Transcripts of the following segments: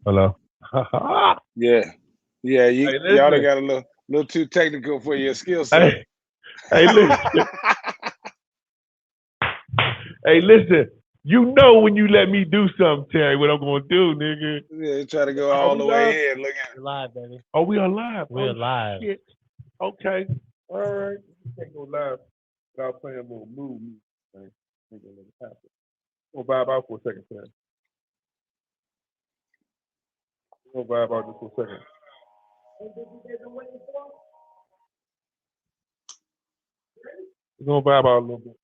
Hello. Yeah, yeah. Hey, Y'all done listen. got a little too technical for your skill set. Hey, hey, listen. Hey, listen. You know when you let me do something, Terry, what I'm gonna do, nigga. Yeah, try to go Are all we the live? way in. Look at We're live, baby. Oh, we are live. We're Oh live. shit. Okay. All right. We can't go live without playing a little move music. Man. Ain't gonna let it happen. We'll vibe out for a second, Terry. We'll vibe out just for a second. We're gonna vibe out a little bit.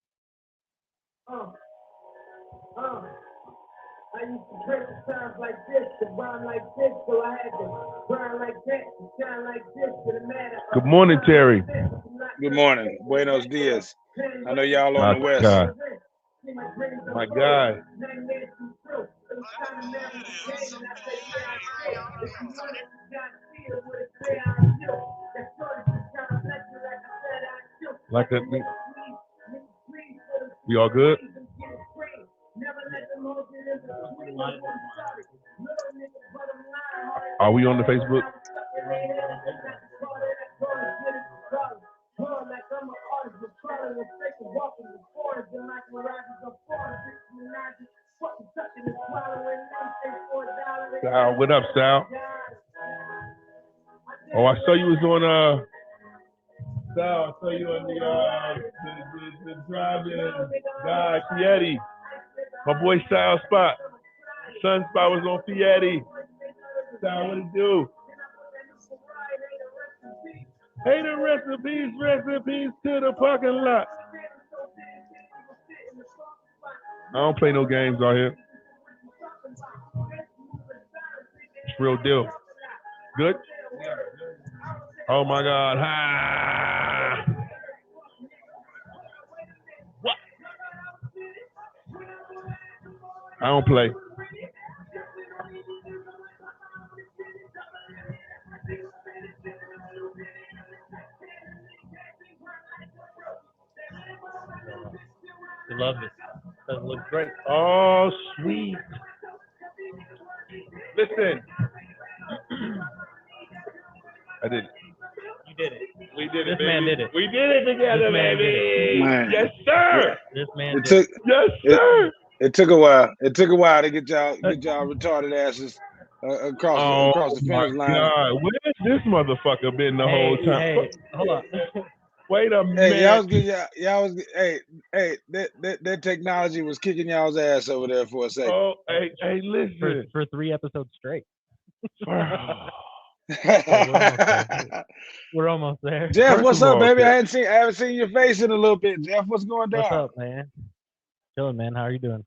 I used to pray for times like this, to rhyme like this, so I had to grind like that, to shine like this, to the matter. Good morning, Terry. Good morning, Buenos dias. I know y'all on My the west. God. My guy. Like that. We all good? Are we on the Facebook? Sal, what up, Sal? Oh, I saw you was on Sal, I saw you on the driving guy, Fieri. My boy Sal Spot. Sunspot was on Fieri. Sal, what it do? Hey, the recipes to the parking lot. I don't play no games out here. It's real deal. Good? Oh my God. Ha! What? I don't play. We love it. Doesn't look great. Oh, sweet. Listen. I did it. You did it. We did it, This baby. man did it. We did it together, This man did baby. Man, Yes, sir. This man it did took it. Yes, it. sir. It took a while. It took a while to get y'all retarded asses Oh across the my finish line. God. Where's this motherfucker been the whole time? Hey, hold on. Wait a Hey, y'all minute. was getting y'all was hey that technology was kicking y'all's ass over there for a second. Oh, hey, listen. for 3 episodes straight. First Hey, we're almost there. We're almost there. Jeff, what's of up, all, baby? I haven't seen your face in a little bit. Jeff, what's going What's down? up, man? Chilling, man. How are you doing?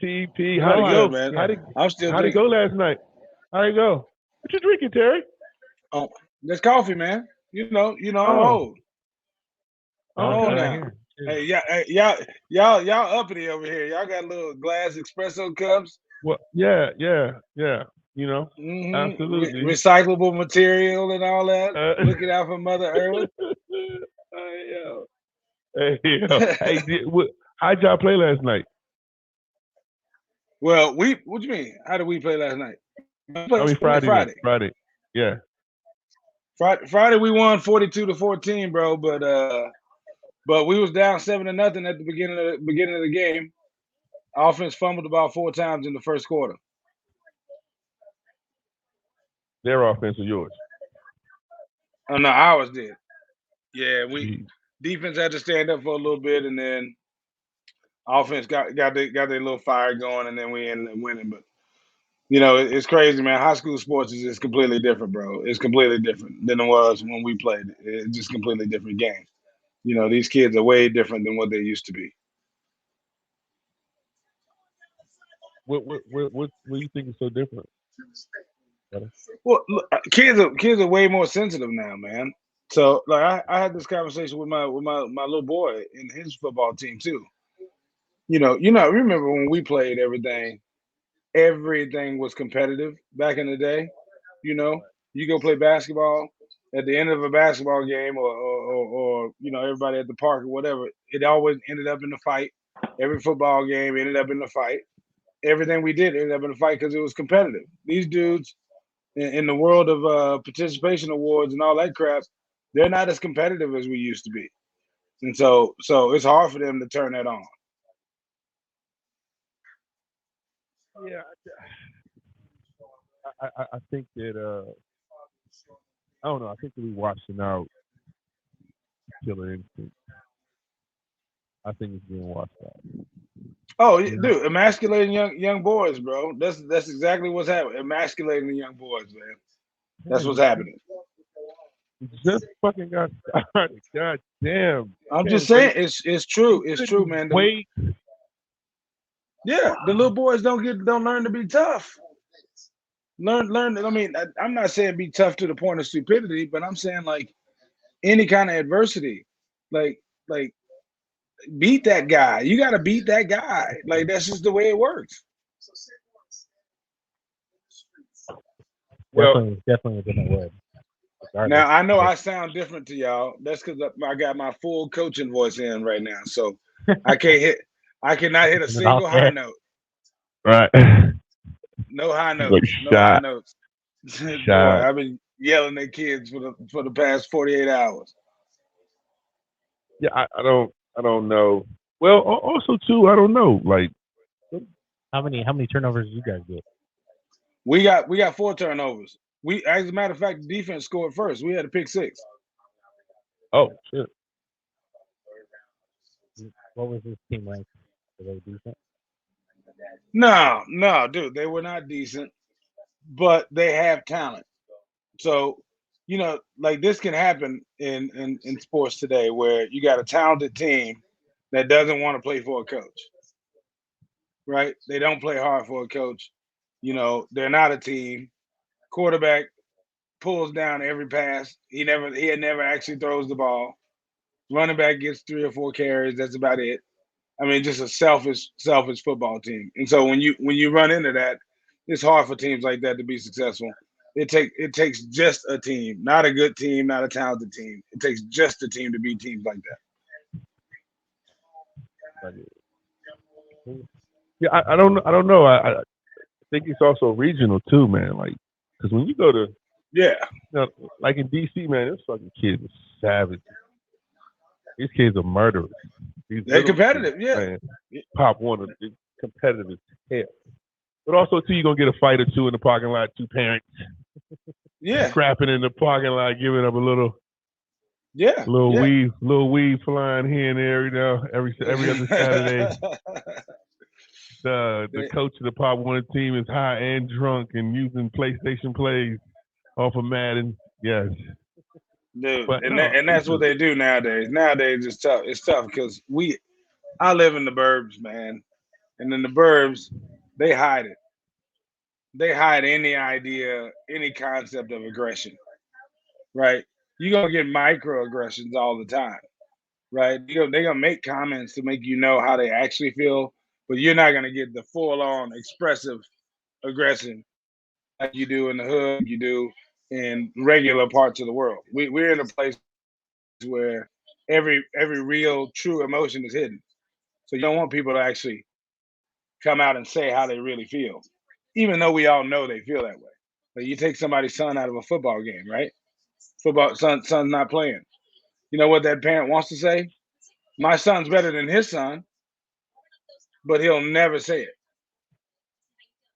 TP, how'd Pretty it good, go? man. How'd it, I'm still how'd it drinking. go last night? How'd it go? What you drinking, Terry? Oh, there's coffee, man. I'm Oh, old. I'm Oh, old same okay. now. here. Cheers. Y'all uppity over here. Y'all got little glass espresso cups. Well, yeah. You know, absolutely. Recyclable material and all that. Uh, Looking out for Mother Earth. hey, yo. Hey, how'd y'all play last night? Well, what do you mean? How did we play last night? I mean, We played Friday night. Friday. Friday. Yeah. Friday we won 42-14, bro. But we was down 7-0 at the beginning of the game. Offense fumbled about 4 times in the first quarter. Their offense or yours? Oh no, ours did. Yeah, we Jeez. defense had to stand up for a little bit, and then offense got their little fire going, and then we ended up winning. But it's crazy, man. High school sports is completely different, bro. It's completely different than it was when we played. It's just completely different games. These kids are way different than what they used to be. What do you think is so different? Well, look, kids are way more sensitive now, man. So like I had this conversation with my little boy in his football team too. Remember when we played everything was competitive back in the day. You go play basketball at the end of a basketball game or everybody at the park or whatever, it always ended up in a fight. Every football game ended up in a fight. everything we did ended up in a fight because it was competitive. These dudes in the world of participation awards and all that crap, they're not as competitive as we used to be, and so it's hard for them to turn that on. Yeah, I think that I don't know. I think that we watching out Killer Instinct. I think it's being watched out. Oh, You know? dude, emasculating young boys, bro. That's exactly what's happening. Emasculating the young boys, man. That's what's happening. We just fucking got started. God damn. I'm just saying, it's true. It's true, man. Wait. Yeah, the little boys don't learn to be tough. Learn. I mean, I'm not saying be tough to the point of stupidity, but I'm saying like any kind of adversity, like beat that guy. You got to beat that guy. Like that's just the way it works. Definitely a different word. Now I know I sound different to y'all. That's because I got my full coaching voice in right now, so I cannot hit a single high note. Right. No high notes. Like No high notes. Boy, Shot. I've been yelling at kids for the past 48 hours. Yeah, I don't know. Well, also too, I don't know. Like, how many turnovers did you guys get? We got 4 turnovers. As a matter of fact, the defense scored first. We had a pick 6. Oh shit. What was this team ranked? Were they decent? No, dude, they were not decent, but they have talent. So, like this can happen in sports today where you got a talented team that doesn't want to play for a coach. Right? They don't play hard for a coach. They're not a team. Quarterback pulls down every pass. He never actually throws the ball. Running back gets 3 or 4 carries. That's about it. I mean, just a selfish football team. And so when you run into that, it's hard for teams like that to be successful. It takes just a team, not a good team, not a talented team. It takes just a team to beat teams like that. Yeah, I don't know. I think it's also regional too, man. Like, because when you go to like in DC, man, this fucking kids are savage. These kids are murderers. They're competitive, kids, man. Pop Warner is competitive as hell. But also too, you're gonna get a fight or two in the parking lot, 2 parents. Scrapping in the parking lot, giving up a little weave flying here and there, every other Saturday. The coach of the Pop Warner team is high and drunk and using PlayStation plays off of Madden. Yes. Dude, and that's what they do nowadays. Nowadays it's tough. It's tough because I live in the burbs, man. And in the burbs, they hide it. They hide any idea, any concept of aggression. Right? You're gonna get microaggressions all the time. Right? They're gonna make comments to make you know how they actually feel, but you're not gonna get the full on expressive aggression like you do in the hood, you do in regular parts of the world. We're in a place where every real true emotion is hidden. So you don't want people to actually come out and say how they really feel, even though we all know they feel that way. Like you take somebody's son out of a football game, right? Son's not playing. You know what that parent wants to say? My son's better than his son, but he'll never say it.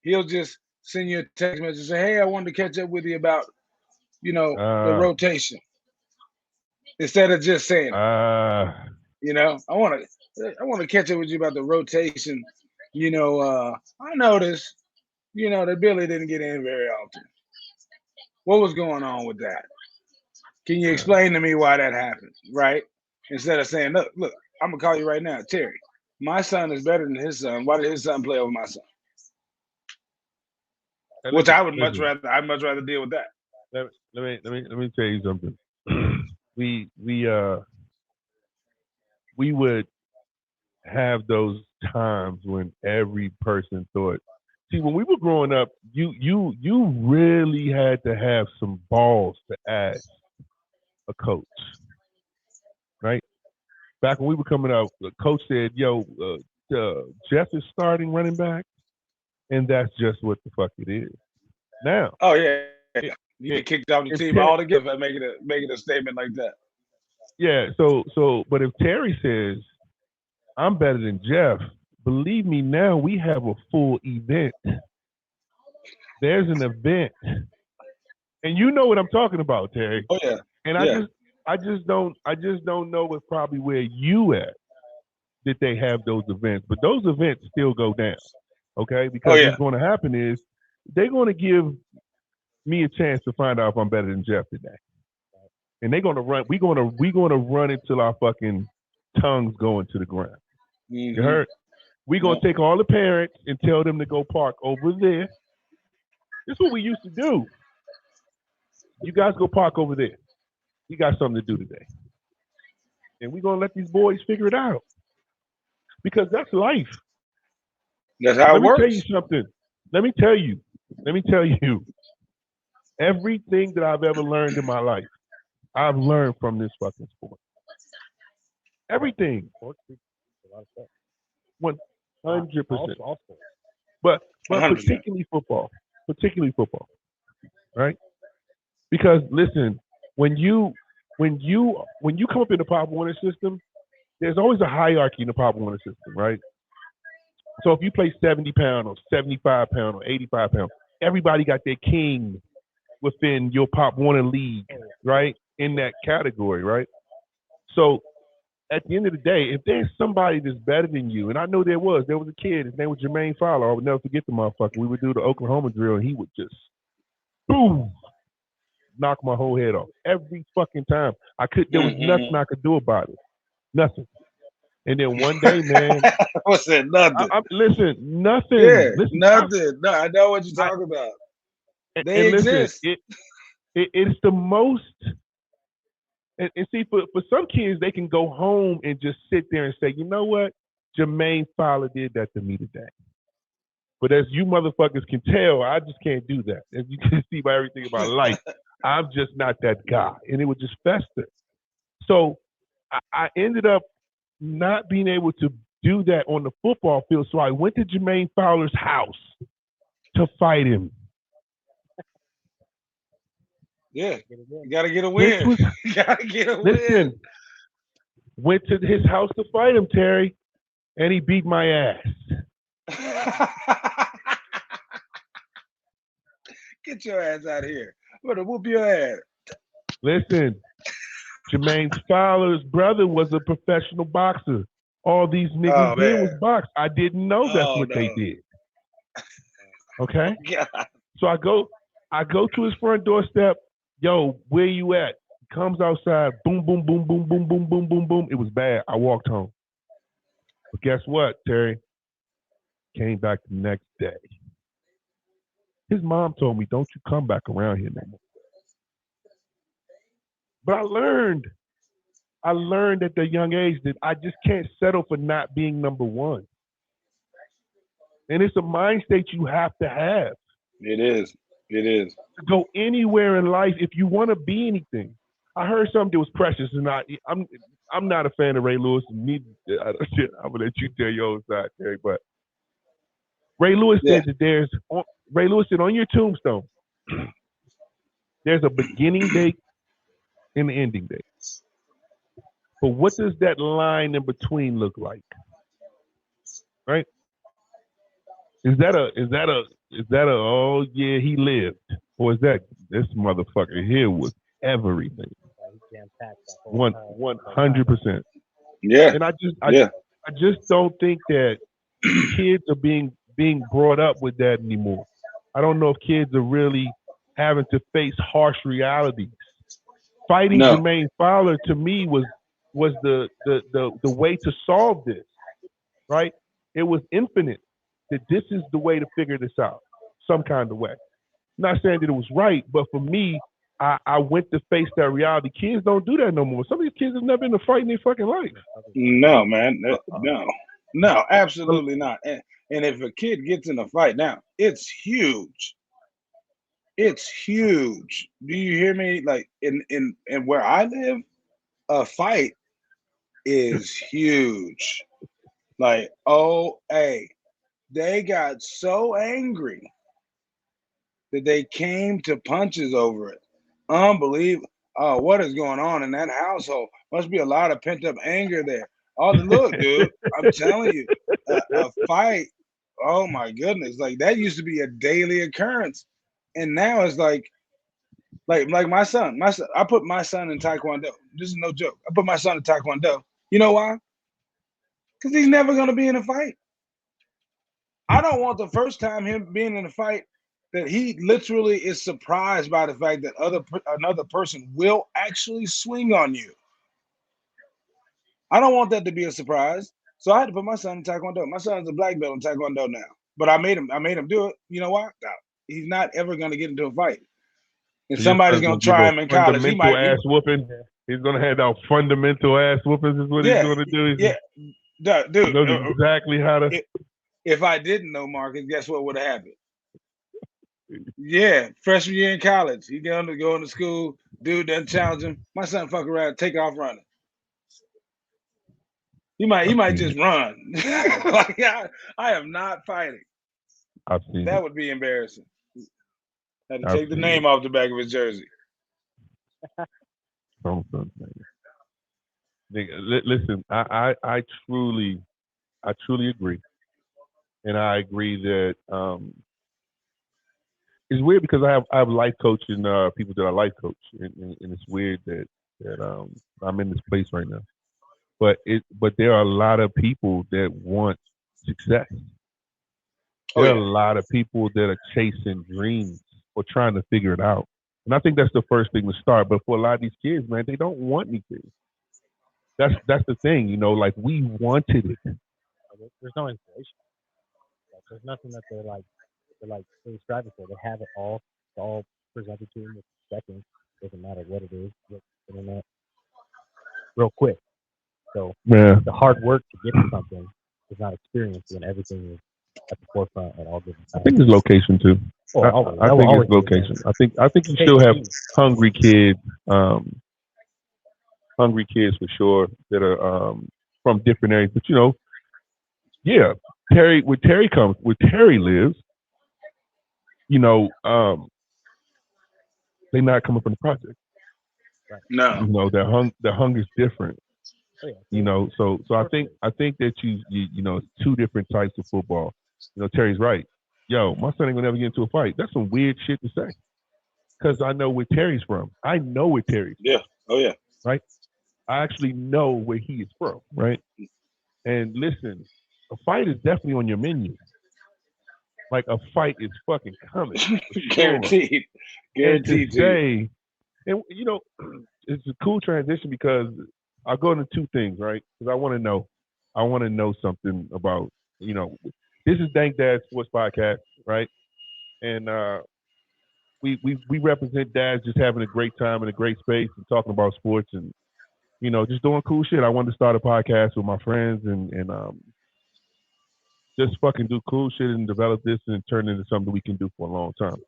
He'll just send you a text message and say, "Hey, I wanted to catch up with you about, the rotation," instead of just saying, "I want to catch up with you about the rotation." I noticed, that Billy didn't get in very often. What was going on with that? Can you explain to me why that happened? Right? Instead of saying, look, I'm gonna call you right now, Terry. My son is better than his son. Why did his son play over my son? Which I would much rather deal with that. Let me tell you something. we would have those times when every person thought. See, when we were growing up, you really had to have some balls to ask a coach, right? Back when we were coming out, the coach said, "Yo, Jeff is starting running back." and that's just what the fuck it is. Now, Oh yeah, it, you it, get kicked off the if team Ter- altogether for making a statement like that. yeah, but if Terry says I'm better than Jeff, believe me, now we have a full event. There's an event, and you know what I'm talking about, Terry. Oh yeah, And yeah. I just don't know with probably where you at that they have those events, but those events still go down, okay? Oh Because yeah. what's going to happen is they're going to give me a chance to find out if I'm better than Jeff today, and they're going to run. We're going to run until our fucking tongues go into the ground. You Mm-hmm. heard? We're going to take all the parents and tell them to go park over there. This is what we used to do. You guys go park over there. We got something to do today. And we're going to let these boys figure it out. Because that's life. That's how Let it me tell you works. something. Let me tell you. Everything that I've ever learned in my life, I've learned from this fucking sport. Everything. Sports teaches a lot of stuff. 100%. All sports. But 100%. particularly football. Right? Because listen, when you come up in the Pop Warner system, there's always a hierarchy in the Pop Warner system, right? So if you play 70 pound or 75 pound or 85 pound, everybody got their king within your Pop Warner league, right? In that category, right? So at the end of the day, if there's somebody that's better than you, and I know there was a kid, his name was Jermaine Fowler. I would never forget the motherfucker. We would do the Oklahoma drill, and he would just boom, knock my whole head off every fucking time. There was nothing I could do about it, nothing. And then one day, man, What's that? Nothing. listen, nothing. Yeah, Listen, nothing. No, I know what you're talking about. They and listen, exist. it's the most. And see, for some kids, they can go home and just sit there and say, you know what, Jermaine Fowler did that to me today. But as you motherfuckers can tell, I just can't do that. As you can see by everything about life, I'm just not that guy. And it would just fester. So I ended up not being able to do that on the football field. So I went to Jermaine Fowler's house to fight him. Yeah, you gotta get a win. You gotta get a win. Went to his house to fight him, Terry, and he beat my ass. Get your ass out of here. I'm gonna whoop your ass. Listen, Jermaine Fowler's brother was a professional boxer. All these niggas did was box. I didn't know that's what they did. Okay? God. So I go to his front doorstep. Yo, where you at? Comes outside. Boom, boom, boom, boom, boom, boom, boom, boom, boom. It was bad. I walked home. But guess what, Terry? Came back the next day. His mom told me, don't you come back around here no more. But I learned at the young age that I just can't settle for not being number one. And it's a mind state you have to have. It is. To go anywhere in life if you want to be anything. I heard something that was precious, and I'm not a fan of Ray Lewis. I'm gonna let you tell your own side, Terry. But Ray Lewis said that Ray Lewis said on your tombstone, there's a beginning date and an ending date. But what does that line in between look like? Right? Is that a oh yeah, he lived? Or is that this motherfucker here was everything? 100%. Yeah. And I just don't think that kids are being brought up with that anymore. I don't know if kids are really having to face harsh realities. Fighting Jermaine Fowler to me was the way to solve this, right? It was infinite. That this is the way to figure this out, some kind of way. Not saying that it was right, but for me, I went to face that reality. Kids don't do that no more. Some of these kids have never been in a fight in their fucking life. No, man. No, absolutely not. And if a kid gets in a fight now, it's huge. It's huge. Do you hear me? Like in where I live, a fight is huge. Like, oh, hey, They got so angry that they came to punches over it. Unbelievable. Oh, what is going on in that household? Must be a lot of pent up anger there. Oh, look, dude, I'm telling you, a fight. Oh my goodness, like that used to be a daily occurrence, and now it's like my son. My son, I put my son in Taekwondo. This is no joke. I put my son in Taekwondo. You know why? Because he's never gonna be in a fight. I don't want the first time him being in a fight that he literally is surprised by the fact that another person will actually swing on you. I don't want that to be a surprise. So I had to put my son in Taekwondo. My son's a black belt in Taekwondo now. But I made him do it. You know why? No, he's not ever gonna get into a fight. If Your somebody's son's gonna gonna give try a him in college, he fundamental might. ass whooping. He's gonna hand out fundamental ass whoopings. Is what he's Yeah, gonna do. yeah, dude. He knows exactly how to. If I didn't know Marcus, guess what would have happened? Yeah, freshman year in college, he going to school. Dude doesn't challenge him. My son fuck around, take off running. He might just run. Like I am not fighting. I've seen That it. would be embarrassing. Had to I've take the seen name it. off the back of his jersey. Listen, I truly agree, and I agree that it's weird because I have life coaching people that I life coach, and it's weird that I'm in this place right now. But there are a lot of people that want success. Oh, There are yeah. a lot of people that are chasing dreams or trying to figure it out. And I think that's the first thing to start. But for a lot of these kids, man, they don't want anything. That's the thing, like we wanted it. There's no inspiration. Like, there's nothing that they're striving for. They have it all. It's all presented to them in seconds. Doesn't matter what it is. With internet, real quick. So Yeah. the hard work to get to something is not experienced when everything is at the forefront at all different I times. think it's location too. Oh, always. I That will think always it's be the location. same. I think you still have hungry kids for sure that are from different areas. But yeah, where Terry lives, they're not coming from the project. No. Their hunger's different. Oh, yeah. So I think that it's two different types of football. Terry's right. Yo, my son ain't gonna never get into a fight. That's some weird shit to say. Because I know where Terry's from. I know where Terry's from. Yeah. Oh, yeah. Right? I actually know where he is from, right? And listen, a fight is definitely on your menu. Like a fight is fucking coming. Guaranteed. Guaranteed to say, and it's a cool transition because I'll go into two things, right? Because I want to know something about, this is Dank Dads Sportscast, right? And we represent dads just having a great time in a great space and talking about sports and just doing cool shit. I wanted to start a podcast with my friends and just fucking do cool shit and develop this and turn it into something we can do for a long time.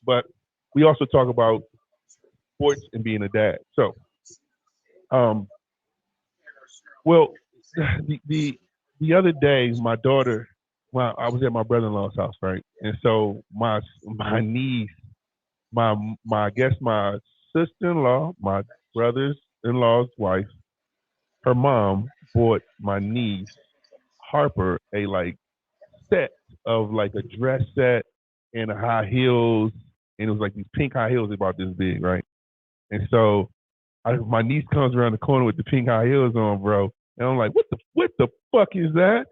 But we also talk about sports and being a dad. So, well, the other day, my daughter, I was at my brother-in-law's house, right? And so my niece, I guess my sister-in-law, my brother-in-law's wife, her mom bought my niece Harper a set of a dress set and a high heels, and it was these pink high heels about this big, right? And so my niece comes around the corner with the pink high heels on, bro, and I'm like, what the fuck is that?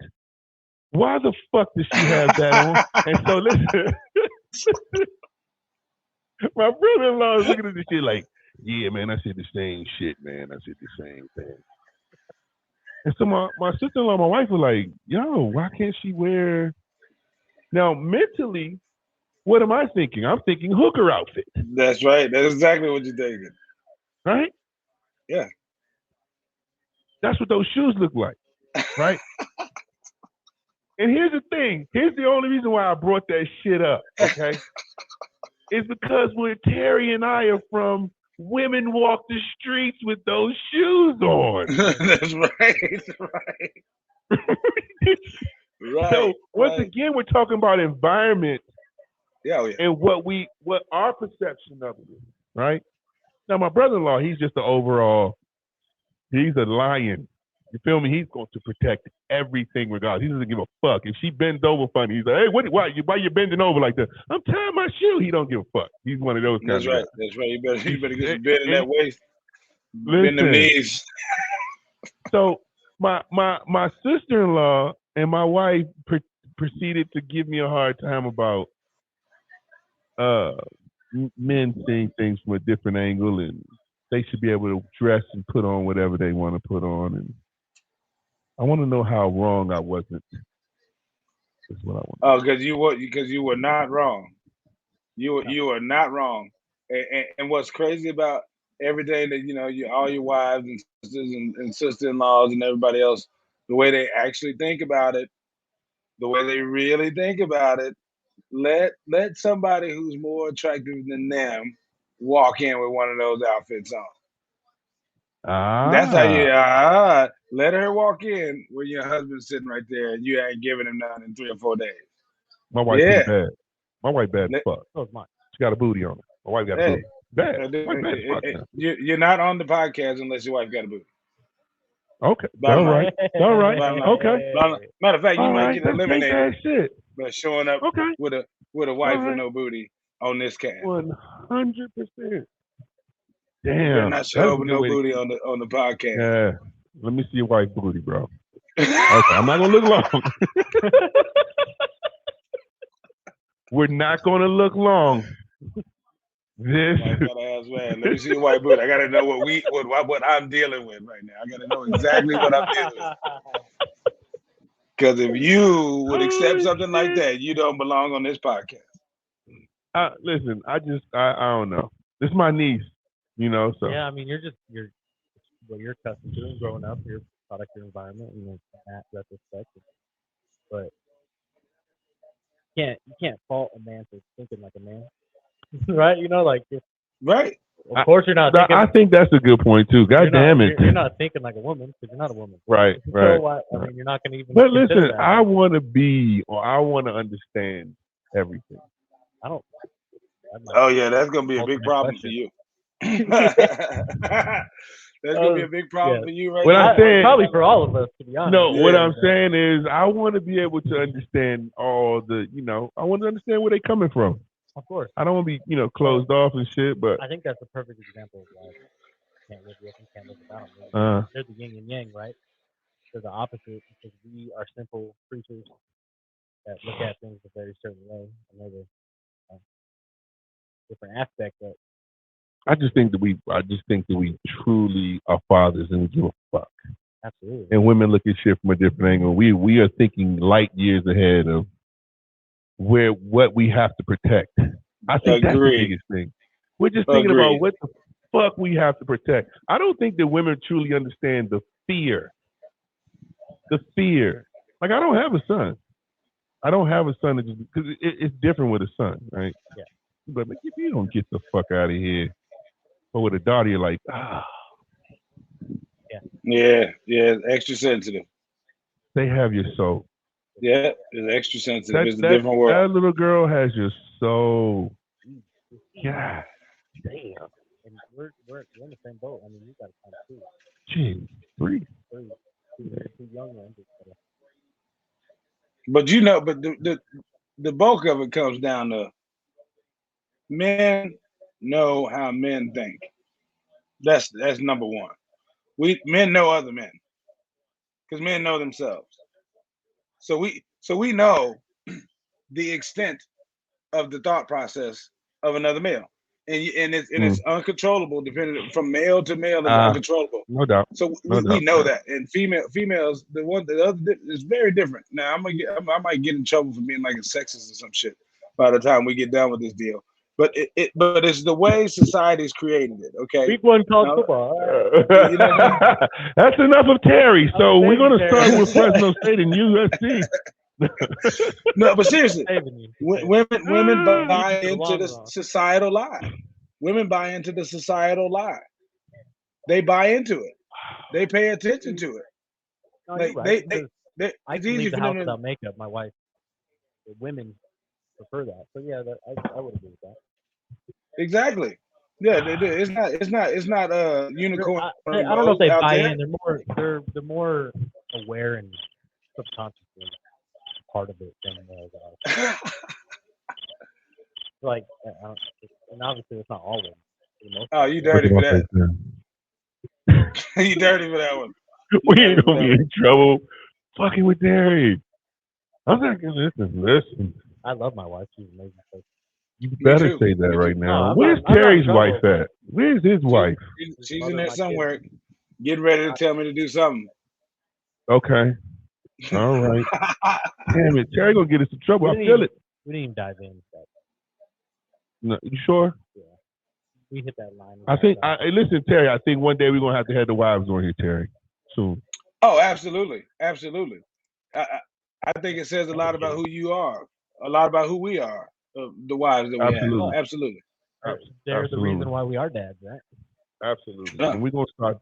Why the fuck does she have that on? And so listen, my brother-in-law is looking at this shit like, yeah, man, I said the same shit, man. I said the same thing. And so my sister-in-law, my wife was like, yo, why can't she wear? Now, mentally, what am I thinking? I'm thinking hooker outfit. That's right. That's exactly what you're thinking. Right? Yeah. That's what those shoes look like. Right? And here's the thing. Here's the only reason why I brought that shit up, okay? It's because where Terry and I are from, women walk the streets with those shoes on. That's right. Right. Right. So once right. again, we're talking about environment Yeah, oh, yeah. and what our perception of it is, right? Now, my brother-in-law, he's just an overall, he's a lion. You feel me? He's going to protect everything regardless. He doesn't give a fuck. If she bends over funny, he's like, hey, why you bending over like that? I'm tying my shoe. He don't give a fuck. He's one of those kind That's of right. guys. That's right. You better get some bend in that waist. Bend them Listen, knees. so my sister-in-law and my wife proceeded to give me a hard time about men seeing things from a different angle, and they should be able to dress and put on whatever they want to put on. And I want to know how wrong I wasn't. That's what I want. Oh, because you were not wrong. You are not wrong. And what's crazy about everything that all your wives and sisters and sister-in-laws and everybody else, the way they actually think about it, the way they really think about it, let somebody who's more attractive than them walk in with one of those outfits on. That's how you let her walk in when your husband's sitting right there and you ain't giving him none in 3 or 4 days. My wife Yeah. pretty bad. My wife bad as fuck. So is mine. She got a booty on her. My wife got a Hey, booty. Bad. My wife bad as fuck now. You're not on the podcast unless your wife got a booty. Okay. Bottom All line. right. All right. Bottom line. Okay. Matter of fact, you All might right. get Let's take eliminated that shit. by showing up Okay. with a wife All with right. no booty on this cast. 100%. You Damn. better not That's show a up with good no way to booty on the podcast. Yeah. Let me see your wife's booty, bro. Okay. I'm not gonna look long. We're not gonna look long. This. I gotta ask, man. Let me see your white booty. I gotta know what I'm dealing with right now. I gotta know exactly what I'm dealing with. Because if you would accept something like that, you don't belong on this podcast. Listen, I don't know. This is my niece, so. Yeah, I mean, you're what you're accustomed to and growing up, your product, your environment, in that retrospect. But you can't fault a man for thinking like a man, right? Right. Of course, you're not thinking. I think that's a good point too. God damn it. You're not thinking like a woman because you're not a woman. Right, So right. I mean, you're not going to even. But listen, consider that. I want to be, or I want to understand everything. I don't. Oh yeah, that's gonna be a big problem for you. That's gonna be a big problem for you, right? What I'm saying, probably for all of us, to be honest. No, what I'm saying is, I want to be able to understand all the, I want to understand where they're coming from. Of course. I don't want to be, closed off and shit, but I think that's a perfect example of why can't live with and can't live without them. They're the yin and yang, right? They're the opposite because we are simple creatures that look at things a very certain way. Another different aspect that. I just think that we truly are fathers and give a fuck. Absolutely. And women look at shit from a different angle. We are thinking light years ahead of what we have to protect. I think that's the biggest thing. We're just thinking about what the fuck we have to protect. I don't think that women truly understand the fear. The fear. Like, I don't have a son. I don't have a son because it's different with a son, right? Yeah. But if you don't get the fuck out of here, or with a daughter, you're like, Yeah, extra sensitive. They have your soul. Yeah, it's extra sensitive. It's a different world. That little girl has your soul. God damn. And we're in the same boat. I mean, you got to come too. Jeez, three. Two young ones. But the bulk of it comes down to men know how men think. That's number one. Men know other men because men know themselves. So we know the extent of the thought process of another male, and it's uncontrollable depending from male to male. It's uncontrollable. No doubt. So we know that, and females, the other is very different. Now I might get in trouble for being like a sexist or some shit by the time we get done with this deal. But it's the way society's created it. Okay. Week one college football. You know what I mean? That's enough of Terry. So we're gonna start with Fresno State and USC. No, but seriously, women buy into the societal lie. Women buy into the societal lie. They buy into it. They pay attention to it. No, you're right. I It's can easy leave the for house them to. without makeup. My wife, the women prefer that. So yeah, I would agree with that. Exactly. Yeah, they do. It's not unicorn I don't know if they out buy there. in. They're more aware and subconsciously part of it than guys. Like, and obviously it's not all women. For the most Oh, part, you yeah. dirty for that. You dirty for that one. You We dirty ain't for gonna that get one. in trouble fucking with Terry. I'm not gonna listen. I love my wife. She's amazing. So You Me better too. say that Me right too. now. I'm Where's not in Terry's trouble, wife at? Where's his wife? she's the She's in mother of there my kids. somewhere, getting ready to tell me to do something. Okay. All right. Damn it. Terry gonna get us in trouble. I feel it. We didn't even dive in. But No, you sure? yeah, we hit that line. I think. Hey, listen, Terry. I think one day we're gonna have to have the wives on here, Terry. Soon. Oh, absolutely, absolutely. I think it says a lot about who you are, a lot about who we are, the wives that we have. Absolutely. Absolutely. They're the reason Absolutely. why we are dads, right? Absolutely. Yeah. And we're gonna start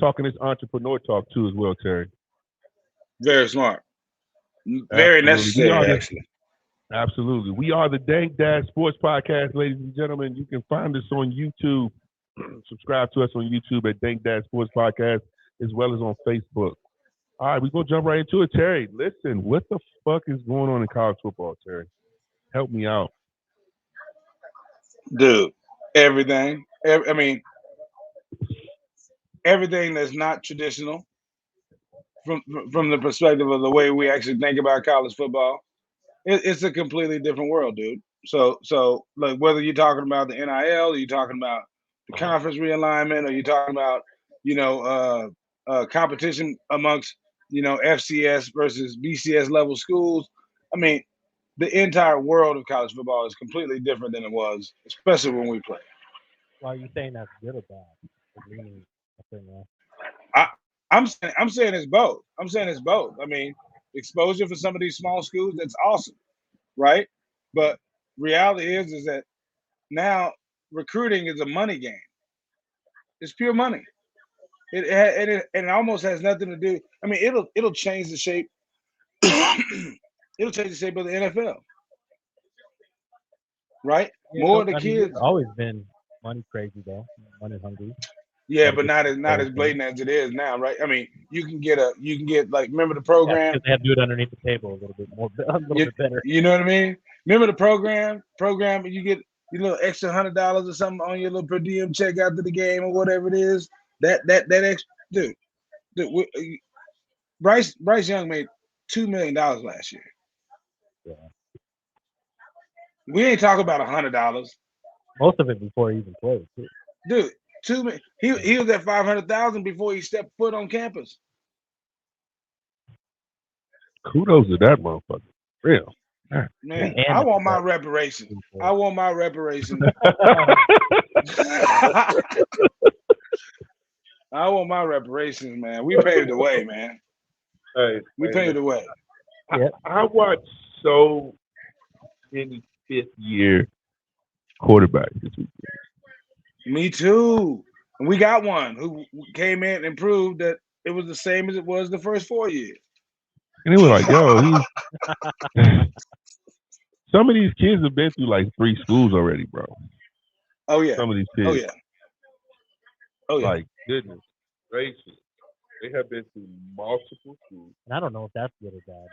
talking this entrepreneur talk too, as well, Terry. Very smart. Very Absolutely. necessary, actually. Absolutely. We are the Dank Dads Sportscast, ladies and gentlemen. You can find us on YouTube. Subscribe to us on YouTube at Dank Dads Sportscast, as well as on Facebook. All right, we're going to jump right into it. Terry, listen, what the fuck is going on in college football, Terry? Help me out. Dude, everything. I mean, everything that's not traditional from the perspective of the way we actually think about college football. It's a completely different world, dude. So like whether you're talking about the NIL, or you're talking about the conference realignment, or you're talking about competition amongst FCS versus BCS level schools. I mean, the entire world of college football is completely different than it was, especially when we played. Well, are you saying that's good or bad? Meaning, I, I'm saying it's both. I'm saying it's both. I mean, exposure for some of these small schools, that's awesome, right? But reality is that now recruiting is a money game. It's pure money. It almost has nothing to do. I mean, it'll change the shape. It'll change the shape of the NFL, right? yeah, More of the it's kids. always been money crazy though, money hungry. Yeah, but not as blatant as it is now, right? I mean, you can get like, remember the program? Because they have to do it underneath the table a little bit more, a little bit better. You know what I mean? Remember the program? You get your little extra $100 or something on your little per diem check after the game or whatever it is. That extra, dude. Bryce Young made $2 million last year. Yeah. We ain't talking about $100. Most of it before he even played, too. Dude, he was at 500,000 before he stepped foot on campus. Kudos to that motherfucker. Real. Man, I want my reparations. I want my reparations. I want my reparations, man. We paved the way, man. Hey, we paved the way. I watched so many fifth-year quarterbacks this weekend. Me too. And we got one who came in and proved that it was the same as it was the first 4 years. And they were like, yo, some of these kids have been through like 3 schools already, bro. Oh, yeah. Some of these kids. Oh, yeah. Oh, yeah. Like, goodness gracious. They have been through multiple schools. And I don't know if that's good or bad.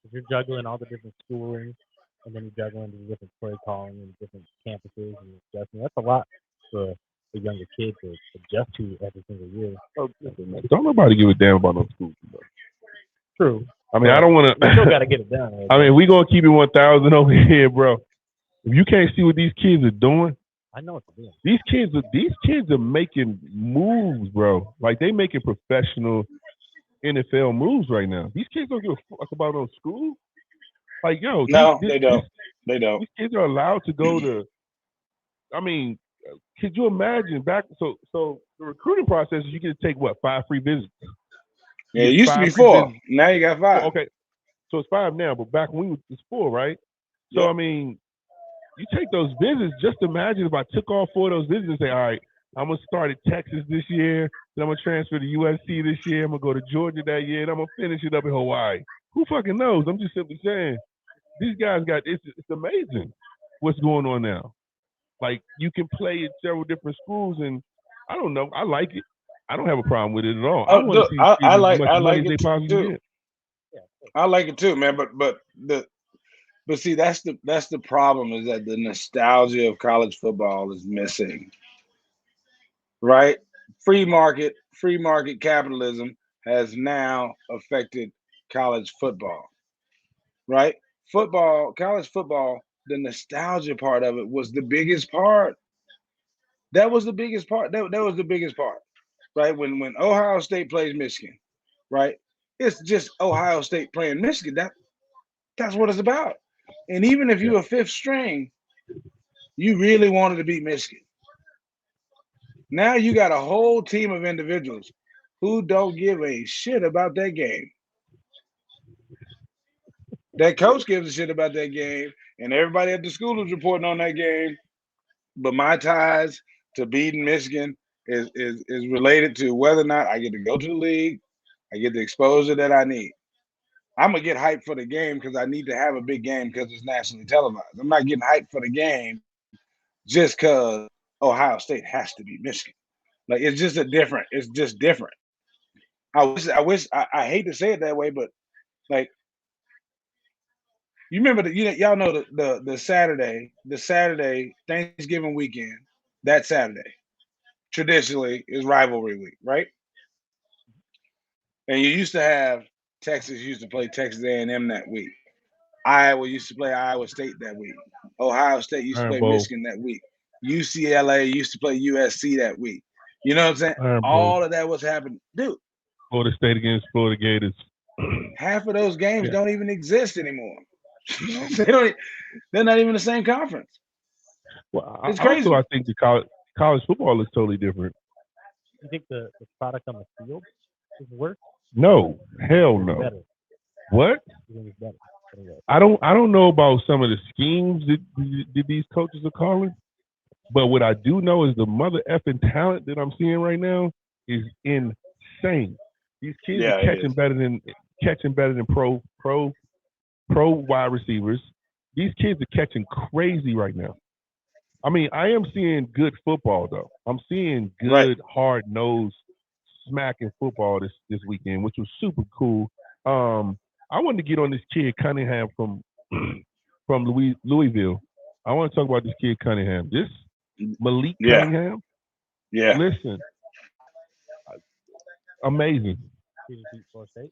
If you're juggling all the different schooling, and then you're juggling the different play calling and different campuses and adjusting, that's a lot for a younger kid to adjust to every single year. Oh, don't nobody give a damn about no schools, bro. True. I mean, I don't want to. You still got to get it done. Right? I mean, we gonna keep it 1,000 over here, bro. If you can't see what these kids are doing, I know what they're doing. These kids are making moves, bro. Like, they making professional NFL moves right now. These kids don't give a fuck about no school. Like, yo, no, they don't. They don't. These kids are allowed to go to. I mean, could you imagine back? So the recruiting process is you get to take 5 free visits. Yeah, it used to be 4. Now you got 5. Okay, so it's 5 now, but back when it was 4, right? So Yep. I mean, you take those visits. Just imagine if I took all 4 of those visits and say, all right, I'm gonna start at Texas this year. Then I'm gonna transfer to USC this year. I'm gonna go to Georgia that year, and I'm gonna finish it up in Hawaii. Who fucking knows? I'm just simply saying these guys got it's amazing what's going on now. Like you can play at several different schools, and I don't know. I like it. I don't have a problem with it at all. I Oh, want to look, see these kids as much I money like as they it possibly too. get. I like it too, man. But see, that's the problem is that the nostalgia of college football is missing, right? Free market capitalism has now affected college football, right? College football, the nostalgia part of it was the biggest part. That was the biggest part. That was the biggest part, right? When Ohio State plays Michigan, right? It's just Ohio State playing Michigan. That's what it's about. And even if Yeah. you're a fifth string, you really wanted to beat Michigan. Now you got a whole team of individuals who don't give a shit about that game. That coach gives a shit about that game, and everybody at the school is reporting on that game. But my ties to beating Michigan is related to whether or not I get to go to the league, I get the exposure that I need. I'm gonna get hyped for the game because I need to have a big game because it's nationally televised. I'm not getting hyped for the game just because Ohio State has to beat Michigan. Like it's just different. I hate to say it that way, but like you remember y'all know the Saturday Thanksgiving weekend, that Saturday traditionally is rivalry week, right? And you used to have Texas used to play Texas A&M that week. Iowa used to play Iowa State that week. Ohio State used to Iron play Bowl. Michigan that week. UCLA used to play USC that week. You know what I'm saying? Iron Bowl. All of that was happening. Dude, Florida State against Florida Gators. half of those games Yeah. don't even exist anymore. they don't. They're not even the same conference. Well, It's also crazy. I think the college football is totally different. You think the product on the field is worse? No, hell Or is it no. better? What? You think it's better? Anyway, I don't know about some of the schemes that these coaches are calling, but what I do know is the mother effing talent that I'm seeing right now is insane. These kids Yeah, are it catching is. better than pro wide receivers. These kids are catching crazy right now. I mean, I am seeing good football though. I'm seeing Right. good, hard nosed, smacking football this weekend, which was super cool. I wanted to get on this kid Cunningham from Louisville. I want to talk about this kid Cunningham. This Malik Yeah. Cunningham. Yeah. Listen, amazing. did you beat Florida State?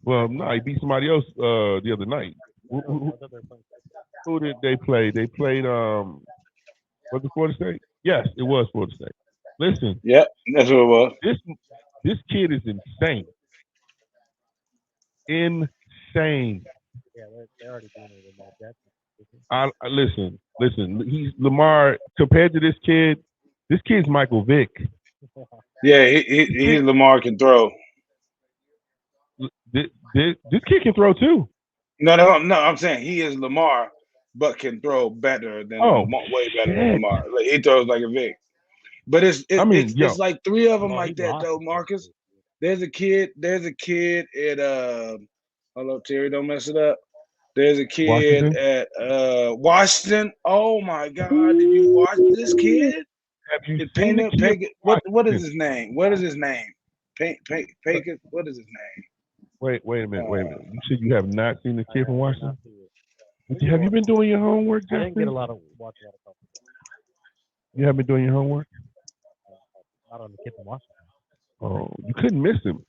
Well, no, he beat somebody else the other night. I thought they were playing. Who did they play? They played was it Florida State? Yes, it was Florida State. Listen, Yep. That's what it was. this kid is insane. Insane. Yeah, they're already doing it in that Jackson. Listen. He's Lamar compared to this kid. This kid's Michael Vick. Yeah, he's Lamar can throw. This kid can throw too. No. I'm saying he is Lamar, but can throw better than way better than shit. Lamar. Like, he throws like a Vic. But it's like three of them Well, like he that lost though, to Marcus. Florida There's a kid at hello Terry, don't mess it up. There's a kid Washington. at Washington. Oh my God, did you watch this kid? Have you It seen the kid? what is his name? What is his name? Payton, what is his name? Wait a minute. You said you have not seen the State. kid from I did Washington? not see it. Have you been doing your homework, I didn't get a Justin? lot of watch a lot of stuff. You haven't been doing your homework? Not on the kid from Washington. Oh, you couldn't miss him.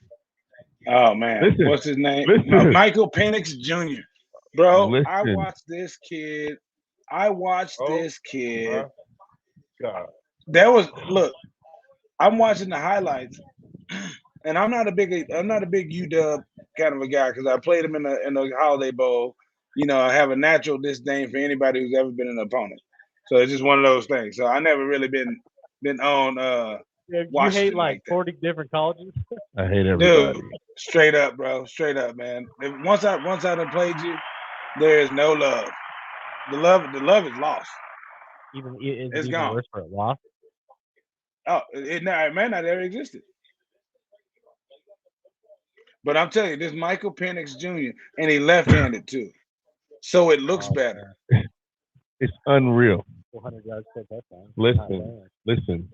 Oh man, Listen, what's his name? listen. Michael Penix Jr. Bro, I Listen. watched this kid. I watched Oh, this kid. God. There was look. I'm watching the highlights, and I'm not a big UW kind of a guy because I played him in the Holiday Bowl. You know, I have a natural disdain for anybody who's ever been an opponent. So it's just one of those things. So I never really been on Yeah, you Washington hate like that. 40 different colleges. I hate everybody. Dude, straight up, bro. Straight up, man. Once I done played you, there is no love. The love is lost. It's It's even gone. worse for a loss. Oh, it may not ever existed. But I'm telling you, this Michael Penix Jr. and he left-handed too, so it looks better. It's unreal. 400 yards per touchdown. Listen.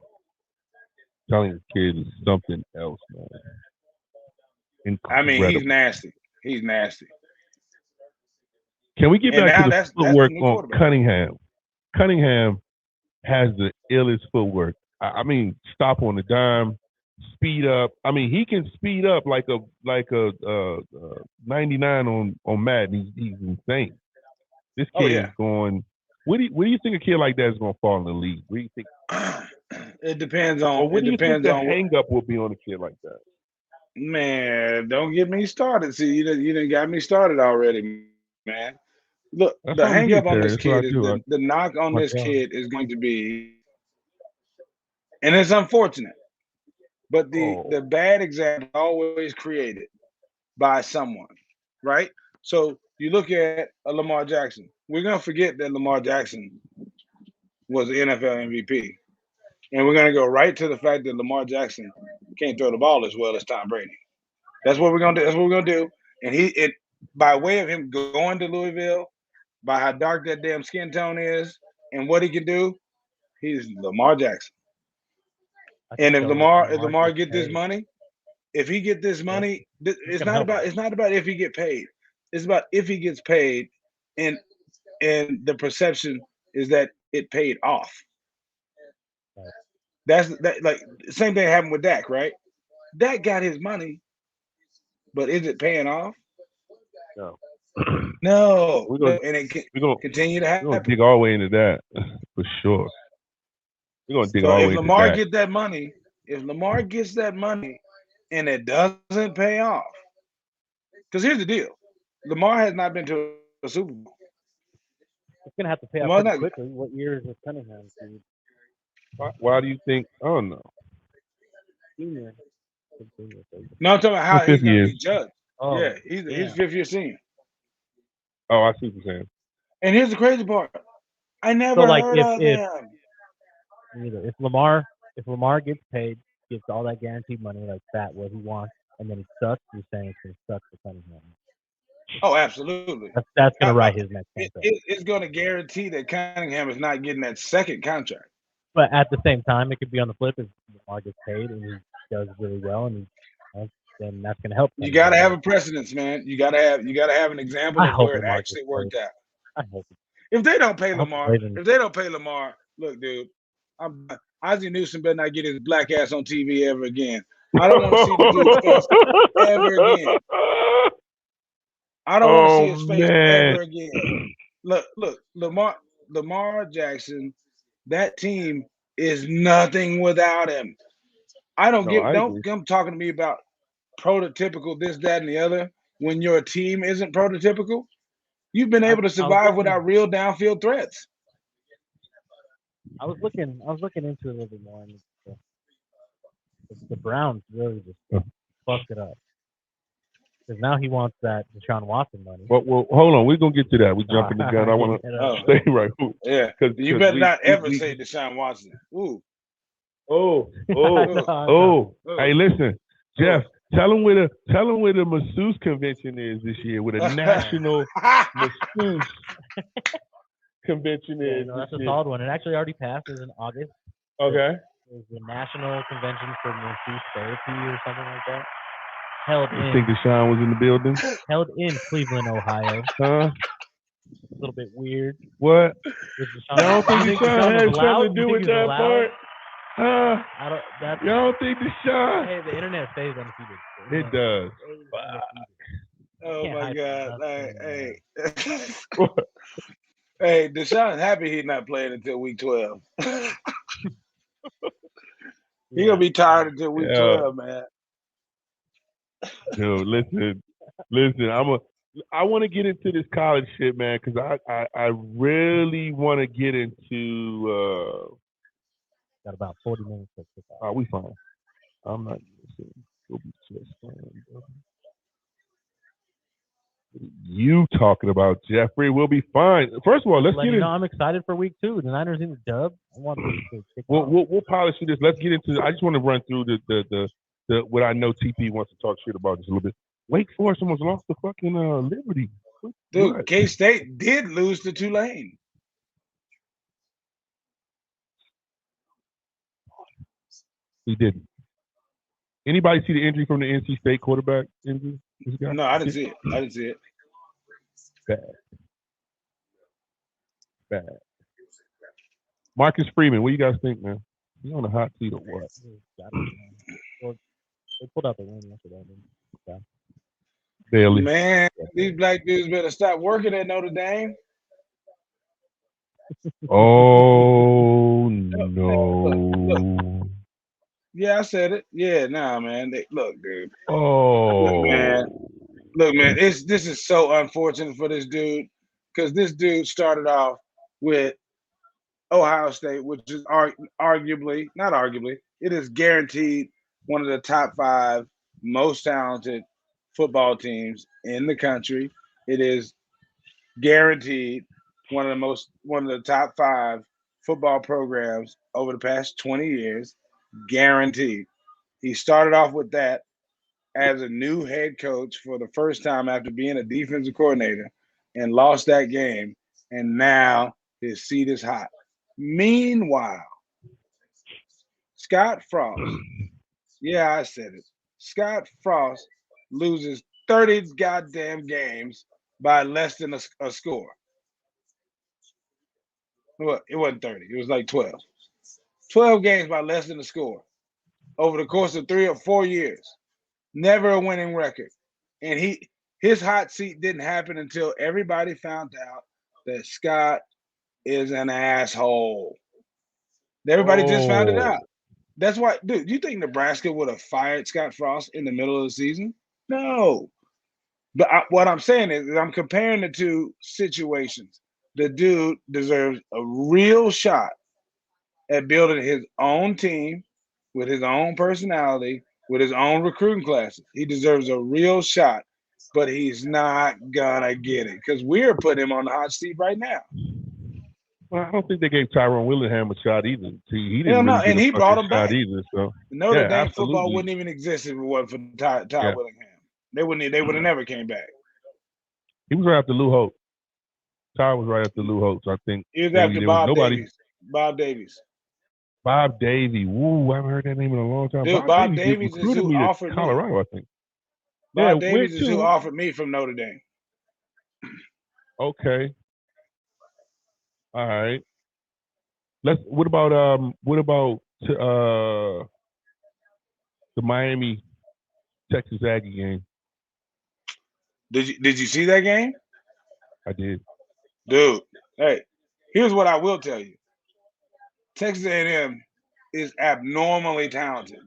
Telling the kid is something else, man. I Incredible. mean, he's nasty. He's nasty. Can we get And back now to the that's the footwork new on quarterback. Cunningham? Cunningham has the illest footwork. I mean, stop on the dime, speed up. I mean, he can speed up like a 99 on Madden. He's insane. This kid is going. Where do you think a kid like that is going to fall in the league? Where do you think? It depends on. Or what It do you think depends the on hang up will be on a kid like that? Man, don't get me started. See, you done got me started already, man. Look, That's the how we hang get up on there. this That's what I kid is do. the knock on My this God. kid is going to be, and it's unfortunate, but the bad example is always created by someone, right? So you look at a Lamar Jackson. We're gonna forget that Lamar Jackson was the NFL MVP, and we're gonna go right to the fact that Lamar Jackson can't throw the ball as well as Tom Brady. That's what we're gonna do. That's what we're gonna do. And by way of him going to Louisville, by how dark that damn skin tone is, and what he can do, he's Lamar Jackson. And if Lamar get this money, if he get this money, it's not about if he get paid. It's about if he gets paid, and the perception is that it paid off. That's like same thing happened with Dak, right? Dak got his money, but is it paying off? No. No. We're gonna Continue to happen. We're gonna dig all the way into that for sure. We're gonna dig all the way into that. If Lamar get that money, if Lamar gets that money and it doesn't pay off, because here's the deal: Lamar has not been to a Super Bowl. It's gonna have to pay off pretty quickly. What year is this Cunningham? Why do you think? Oh no. Senior. No, I'm talking about how he's going to be judged. Oh, yeah, he's fifth-year senior. Oh, I see what you're saying. And here's the crazy part: I never heard of him. Either if Lamar gets paid, gets all that guaranteed money like that, what he wants, and then he sucks, you're saying it's going to suck for Cunningham. Oh, absolutely. That's going to write his next contract. It's going to guarantee that Cunningham is not getting that second contract. But at the same time, it could be on the flip if Lamar gets paid and he does really well, and then that's going to help. You got to have a precedence, man. You got to have an example of where it actually worked out. I hope. If they don't pay Lamar, look, dude, Ozzie Newsome better not get his black ass on TV ever again. I don't want to see the dude's face ever again. I don't want to see his face ever again. Look, Lamar Jackson, that team is nothing without him. Don't come talking to me about prototypical this, that, and the other when your team isn't prototypical. You've been able to survive without real downfield threats. I was looking into it a little bit more, and the Browns really just fucked it up. Because now he wants that Deshaun Watson money. Well, hold on. We're going to get to that. We're jumping the gun. I want to stay right. Yeah. You better not ever say Deshaun Watson. Ooh. Hey, listen, Jeff, tell him where the masseuse convention is this year, where the national masseuse convention is. That's a solid one. It actually already passed. It was in August. Okay. It was the National Convention for Masseuse Therapy or something like that. Held in. You think Deshaun was in the building? Held in Cleveland, Ohio. Huh? A little bit weird. What? I don't think Deshaun had something to do with that part. I don't. Y'all don't think Deshaun? Hey, the internet stays undefeated. It does. Oh my God! Hey, Deshaun's happy he's not playing until week 12. He's gonna be tired until week 12, man. Dude, listen. I want to get into this college shit, man, because I really want to get into. Got about 40 minutes to kick off. Oh, we fine. I'm not listening. We'll be just fine, brother. You talking about, Jeffrey? We'll be fine. First of all, let's get into. I'm excited for week 2. The Niners in the dub. I want to kick off. We'll polish through this. Let's get into. I just want to run through the what I know TP wants to talk shit about just a little bit. Wake Forest almost lost the fucking Liberty. Dude, What? K-State did lose to Tulane. He didn't. Anybody see the injury from the NC State quarterback injury? No, I didn't see it. I didn't see it. Bad. Marcus Freeman, what do you guys think, man? He on the hot seat or what? Well, they pulled out the win yesterday. Yeah. Barely. Man, these black dudes better stop working at Notre Dame. Oh no. Look. Yeah, I said it. Yeah, nah, man. Look, dude. Oh. Look, man. This is so unfortunate for this dude because this dude started off with Ohio State, which is arguably, not arguably, it is guaranteed one of the top 5 most talented football teams in the country. It is guaranteed one of the top 5 football programs over the past 20 years. Guaranteed. He started off with that as a new head coach for the first time after being a defensive coordinator and lost that game. And now his seat is hot. Meanwhile, Scott Frost, yeah, I said it. Scott Frost loses 30 goddamn games by less than a score. Well, it wasn't 30. It was like 12. 12 games by less than a score over the course of 3 or 4 years. Never a winning record. And his hot seat didn't happen until everybody found out that Scott is an asshole. Everybody just found it out. That's why, dude, you think Nebraska would have fired Scott Frost in the middle of the season? No. But what I'm saying is I'm comparing the two situations. The dude deserves a real shot at building his own team with his own personality, with his own recruiting classes. He deserves a real shot, but he's not gonna get it because we're putting him on the hot seat right now. Well, I don't think they gave Tyrone Willingham a shot either. He Hell didn't no, really and get he a brought fucking him shot back. either. So Notre Dame absolutely. football wouldn't even exist if it wasn't for Ty Willingham. They would have never came back. He was right after Lou Holtz. Ty was right after Lou Holtz, I think. He was after Bob Davies. Bob Davies. Bob Davies. Woo, I haven't heard that name in a long time. Dude, Bob Davies is who offered me. Colorado, I think. Bob Davies is who offered me from Notre Dame. Okay. All right. What about the Miami Texas Aggie game? Did you see that game? I did. Dude, hey, here's what I will tell you. Texas A&M is abnormally talented.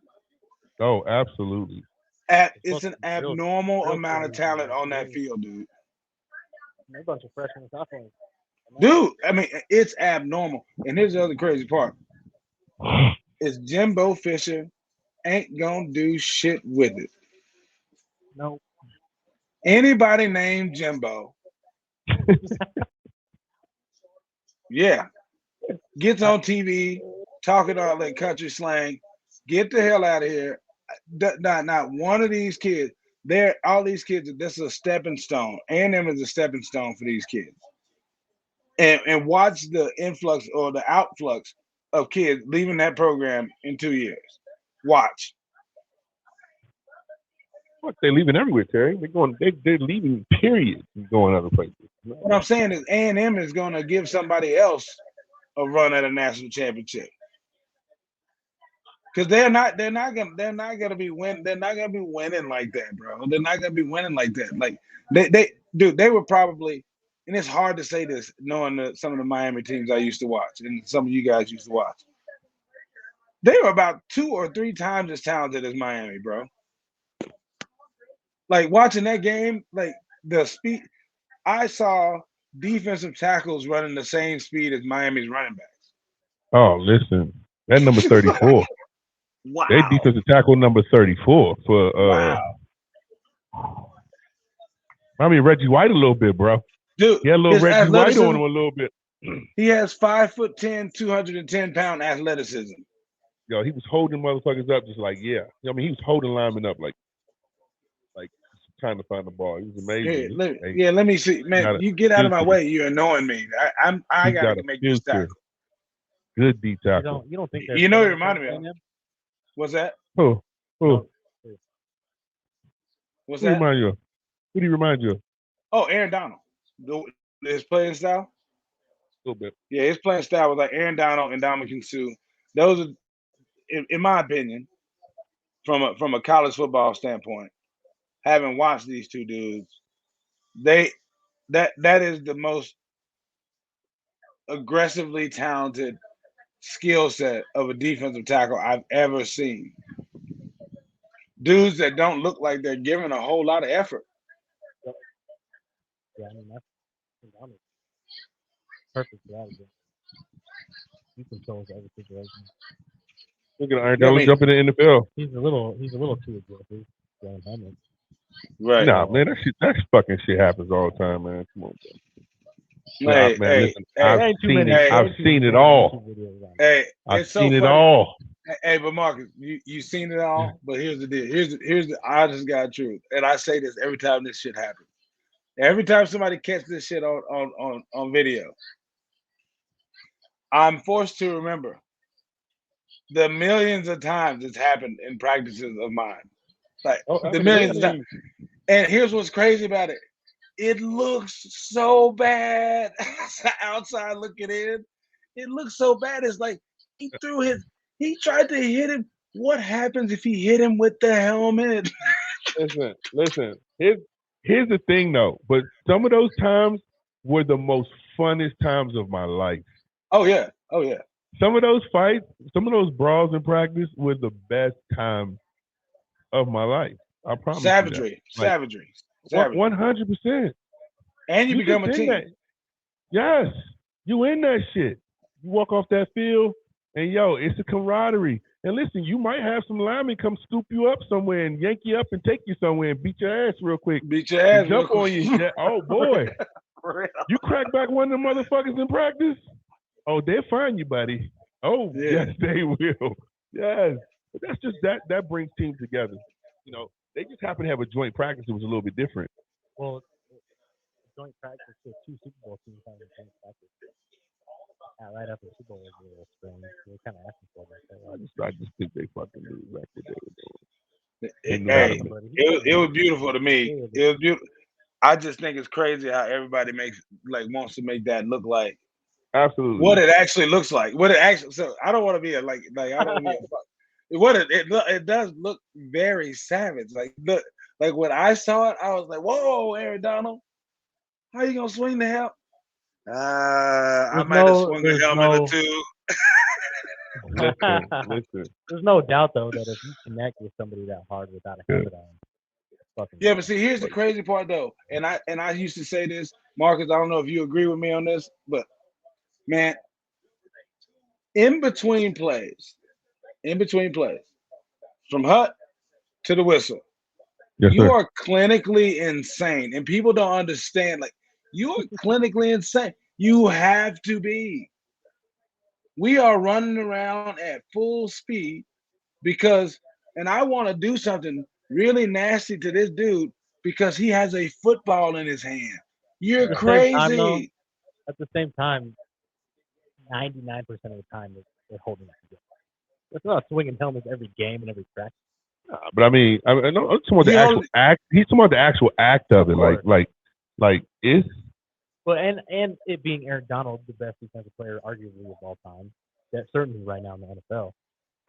Oh, absolutely. It's an abnormal amount of talent on that field, dude. A bunch of freshmen and sophomores. Dude, I mean, it's abnormal. And here's the other crazy part. Is Jimbo Fisher ain't gonna do shit with it. No. Anybody named Jimbo, yeah, gets on TV talking all that country slang. Get the hell out of here. Not one of these kids. All these kids. This is a stepping stone. A&M is a stepping stone for these kids. And watch the influx or the outflux of kids leaving that program in 2 years. Watch. What, they're leaving everywhere, Terry. They're leaving, period, and going other places. What I'm saying is A&M is going to give somebody else a run at a national championship. Because they're not gonna be winning like that, bro. They're not gonna be winning like that. Like they were probably, and it's hard to say this knowing some of the Miami teams I used to watch and some of you guys used to watch. They were about 2 or 3 times as talented as Miami, bro. Like watching that game, like the speed, I saw defensive tackles running the same speed as Miami's running backs. Oh, listen, that number 34. Wow. They defensive tackle number 34 for wow. I mean Reggie White a little bit, bro. Dude, he had a little Reggie White on him a little bit. He has 5'10", 210-pound athleticism. Yo, he was holding motherfuckers up just like, yeah. I mean, he was holding linemen up like trying to find the ball. He was Here, amazing. let me see, man. You get out of my way. You're annoying me. I got gotta make this tackle. Good D tackle. You don't think You know, it reminded me of him. What's that? Who? No. What's Who that? remind you of? Who do you remind you of? Oh, Aaron Donald. His playing style? A little bit. Yeah, his playing style was like Aaron Donald and Ndamukong Suh. Those are, in my opinion, from a college football standpoint, having watched these two dudes, that is the most aggressively talented skill set of a defensive tackle I've ever seen. Dudes that don't look like they're giving a whole lot of effort. Yeah, I mean that's perfect strategy. He controls every situation. Look at Aaron Donald jumping in the NFL. He's a little too aggressive. Right. Nah, man, that fucking shit happens all the time, man. Come on, bro. Listen, I've seen it all. Hey, I've seen it all. Hey, but Marcus, you seen it all. But here's the deal. Here's the I just got truth, and I say this every time this shit happens. Every time somebody catches this shit on video, I'm forced to remember the millions of times it's happened in practices of mine. Like the millions of times. And here's what's crazy about it. It looks so bad. Outside looking in, it looks so bad. It's like he tried to hit him. What happens if he hit him with the helmet? Listen. Here's the thing though. But some of those times were the most funnest times of my life. Oh yeah. Some of those fights, some of those brawls in practice were the best times of my life. I promise. Savagery. 100%. And you become a team. Yes, you in that shit. You walk off that field, and it's a camaraderie. And listen, you might have some linemen come scoop you up somewhere and yank you up and take you somewhere and beat your ass real quick. Jump on you. Oh boy, you crack back one of them motherfuckers in practice. Oh, they'll find you, buddy. Oh, yes, they will. Yes, but that's just that brings teams together. They just happen to have a joint practice that was a little bit different. Well, joint practice with two Super Bowl teams having joint practice. Right after the Super Bowl was a little strange. They were kind of asking for that. I just think they fucking knew exactly what they were doing. It was beautiful to me. It was beautiful. I just think it's crazy how everybody wants to make that look like absolutely what it actually looks like. So I don't want to be I don't want to be it does look very savage. Like when I saw it, I was like, "Whoa, Aaron Donald, how you gonna swing the helmet?" I might have swung the helmet or two. Listen. There's no doubt though that if you connect with somebody that hard without a helmet on, yeah. But see, here's the crazy part though, and I used to say this, Marcus. I don't know if you agree with me on this, but man, in between plays, from hut to the whistle, you are clinically insane, and people don't understand. Like, you are clinically insane. You have to be. We are running around at full speed and I want to do something really nasty to this dude because he has a football in his hand. You're crazy. At the same time, 99% of the time they're holding it together. It's not swinging helmets every game and every practice. But I mean, I'm talking about the actual act. He's talking about the actual act of it, like it's. Well, and it being Aaron Donald, the best defensive player, arguably of all time, that certainly right now in the NFL.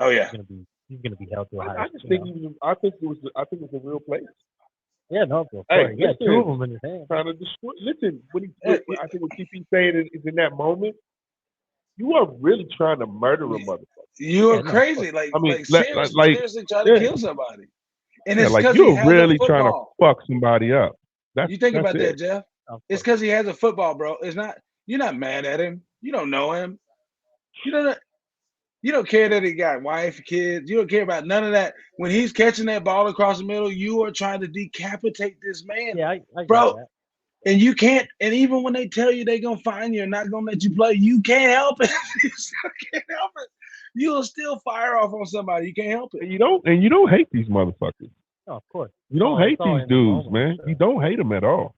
Oh yeah, he's gonna be held to a higher. I think it was a real play. Yeah, no, of course. He had two of them in his hand. Trying to destroy. Listen, I think what TP's saying is in that moment, you are really trying to murder a motherfucker. You are crazy. Seriously trying to kill somebody. And it's because you're really trying to fuck somebody up. You think about that, Jeff. It's because he has a football, bro. It's not. You're not mad at him. You don't know him. You don't care that he got wife, kids. You don't care about none of that. When he's catching that ball across the middle, you are trying to decapitate this man. Yeah, I bro. That. And you can't. And even when they tell you they're gonna find you and not gonna let you play, you can't help it. You still can't help it. You'll still fire off on somebody. You can't help it. And you don't hate these motherfuckers. Oh, of course. You don't hate It's all these in the dudes, moment, man. sure. You don't hate them at all.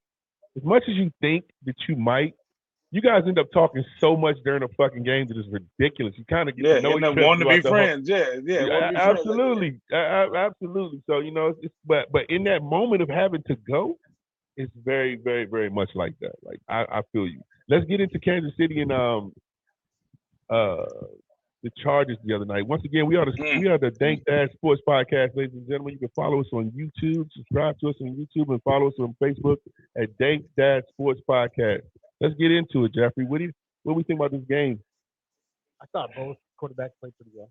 As much as you think that you might, you guys end up talking so much during a fucking game that it's ridiculous. You kind of get to know each other. wanting to be throughout the whole- friends. Yeah, want to be friends. absolutely, absolutely. So but in that moment of having to go, it's very, very, very much like that. Like I feel you. Let's get into Kansas City and the Chargers the other night. Once again, we are the Dank Dads Sports Podcast, ladies and gentlemen. You can follow us on YouTube, subscribe to us on YouTube, and follow us on Facebook at Dank Dads Sports Podcast. Let's get into it, Jeffrey. What do we think about this game? I thought both quarterbacks played pretty well.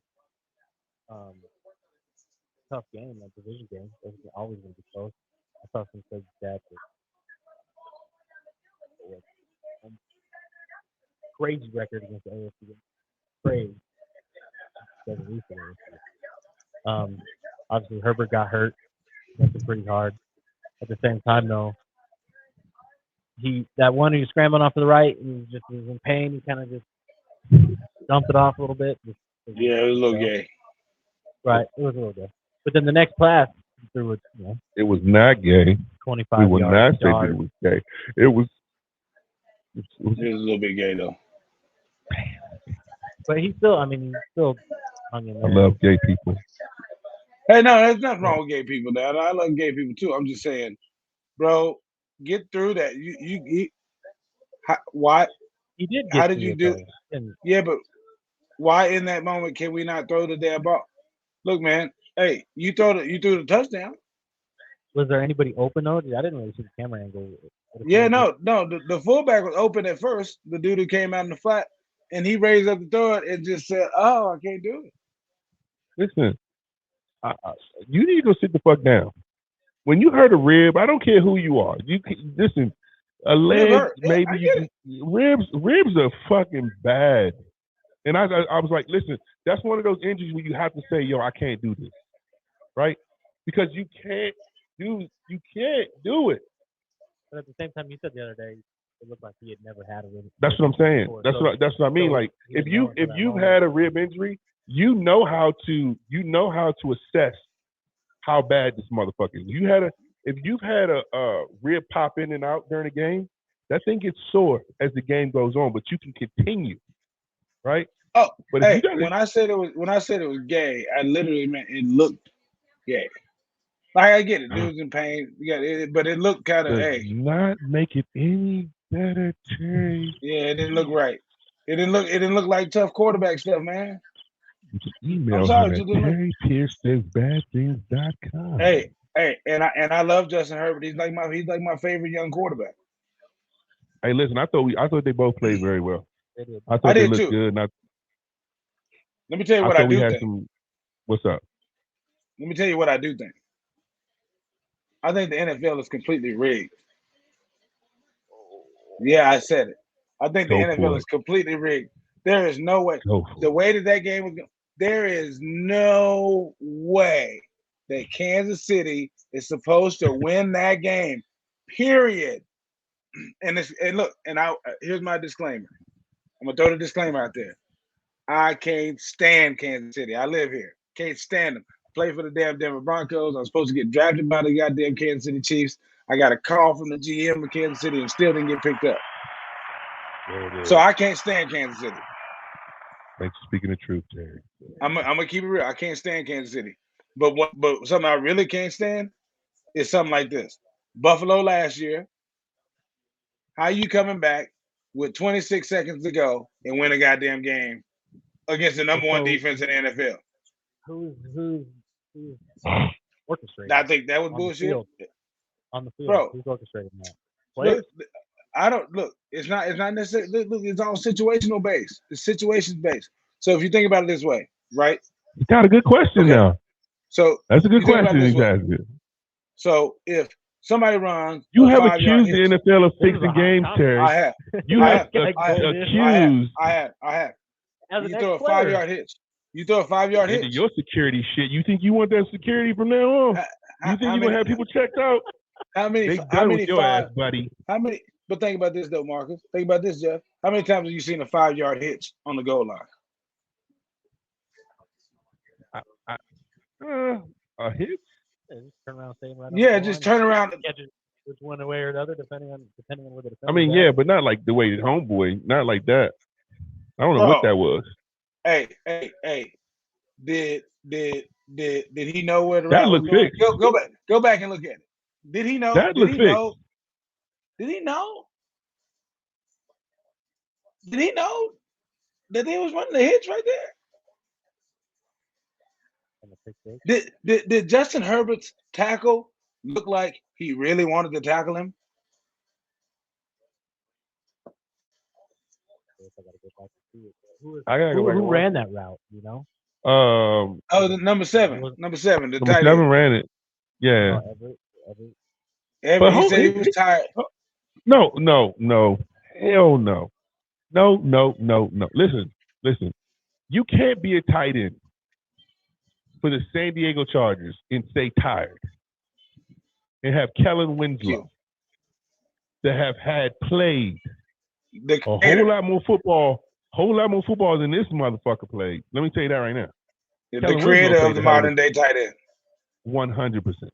Tough game, a division game. It's always going to be close. I saw some good stats. Crazy record against the AFC. Crazy. Obviously, Herbert got hurt. That's pretty hard. At the same time, though, that one he was scrambling off to the right, and he was in pain. He kind of just dumped it off a little bit. Yeah, it was a little gay. Right, it was a little gay. But then the next pass, he threw it. It was not gay. 25 we would yards. not say that it was gay. It was a little bit gay though. But he still hung in there. I love gay people. Hey, no, there's nothing wrong with gay people, Dad. I love gay people too. I'm just saying, bro, get through that. Why? He did. How did you do? Yeah, but why in that moment can we not throw the damn ball? Look, man. Hey, you threw the touchdown. Was there anybody open though? I didn't really see the camera angle. Yeah, no. The fullback was open at first. The dude who came out in the flat, and he raised up the throw it and just said, "Oh, I can't do it." Listen, you need to go sit the fuck down. When you hurt a rib, I don't care who you are. You can, listen. A leg, maybe ribs are fucking bad. And I was like, listen, that's one of those injuries where you have to say, yo, I can't do this, right? Because you can't do it. But at the same time, you said the other day, it looked like he had never had a rib. That's what I'm saying. That's what I mean. Like if you've had a rib injury, you know how to assess how bad this motherfucker is. If you've had a rib pop in and out during a game, that thing gets sore as the game goes on, but you can continue, right? Oh, but hey, when I said it was gay, I literally meant it looked gay. Like I get it, dude's in pain, but it looked kind of not make it any better, Terry. Yeah, it didn't look right. It didn't look like tough quarterback stuff, man. Email him at terrypiercesaysbadthings.com. Hey, and I love Justin Herbert. He's like my favorite young quarterback. Hey, listen, I thought they both played very well. I thought they looked good. Let me tell you what I do think. What's up? Let me tell you what I do think. I think the NFL is completely rigged. Yeah, I said it. I think the NFL is completely rigged. There is no way. The way that game was going, there is no way that Kansas City is supposed to win that game, period. And here's my disclaimer. I'm going to throw the disclaimer out there. I can't stand Kansas City. I live here. Can't stand them. Play for the damn Denver Broncos. I'm supposed to get drafted by the goddamn Kansas City Chiefs. I got a call from the GM of Kansas City and still didn't get picked up. So I can't stand Kansas City. Thanks for speaking the truth, Terry. I'm gonna keep it real. I can't stand Kansas City. But something I really can't stand is something like this. Buffalo last year. How you coming back with 26 seconds to go and win a goddamn game against the number one defense in the NFL? Who's orchestrating? I think that was bullshit. On the field, bro. Who's orchestrating that? Players? Look, I don't look. It's not necessarily. Look, it's all situational based. It's situations based. So if you think about it this way, right? You got a good question now. So that's a good question he's asking. So if somebody runs, you have accused the NFL of fixing games, Terry. I have. You have accused. I have. You throw a 5-yard hitch. You throw a 5-yard hitch. Your security shit. You think you want that security from now on? You think you're gonna have people checked out? How many? Ass, buddy. How many? But think about this though, Marcus. Think about this, Jeff. How many times have you seen a 5-yard hitch on the goal line? A hitch? Yeah, just turn around, stay right on the Yeah, goal just line. turn around. Catch it which one way or the other, depending on where the I defender's mean, at. yeah, but not like the way the homeboy, not like that. I don't know what Bro, that was. hey. Did he know where the That route was looked going? fixed. Go back and look at it. Did he know? That looked fixed. Did he know? Did he know that they was running the hits right there? On the pick six. Did Justin Herbert's tackle look like he really wanted to tackle him? I gotta go back and see it. Who I gotta go back and watch ran it. that route? You know, Oh, the number seven, the Number tight 7 end. ran it. Yeah. Everett. But He said he was tired. no. Hell no. No. Listen. You can't be a tight end for the San Diego Chargers and stay tired and have Kellen Winslow that have had played The a whole lot more football than this motherfucker played. Let me tell you that right now. the creator of the modern day tight end. 100%.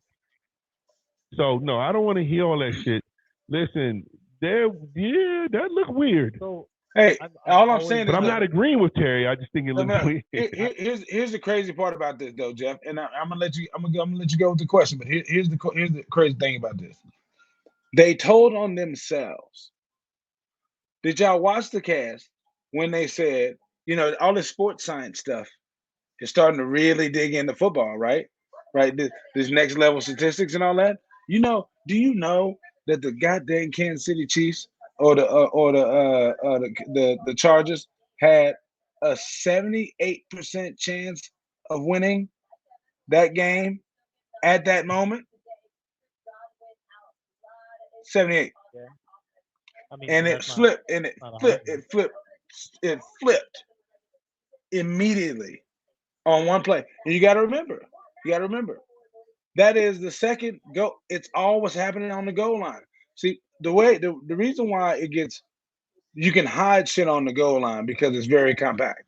So no, I don't want to hear all that shit. Listen, that looked weird. So hey, all I'm saying is, but I'm not agreeing with Terry. I just think it looks weird. Here's the crazy part about this, though, Jeff. And I'm gonna let you. I'm gonna let you go with the question. But here's the crazy thing about this. They told on themselves. Did y'all watch the cast when they said, all this sports science stuff is starting to really dig into football, right? Right. This next level statistics and all that. Do you know that the goddamn Kansas City Chiefs or the Chargers had a 78% chance of winning that game at that moment? 78. yeah. I mean, And it flipped, it flipped immediately on one play. And you got to remember, that is the second go. It's always happening on the goal line. See, the reason why you can hide shit on the goal line because it's very compact.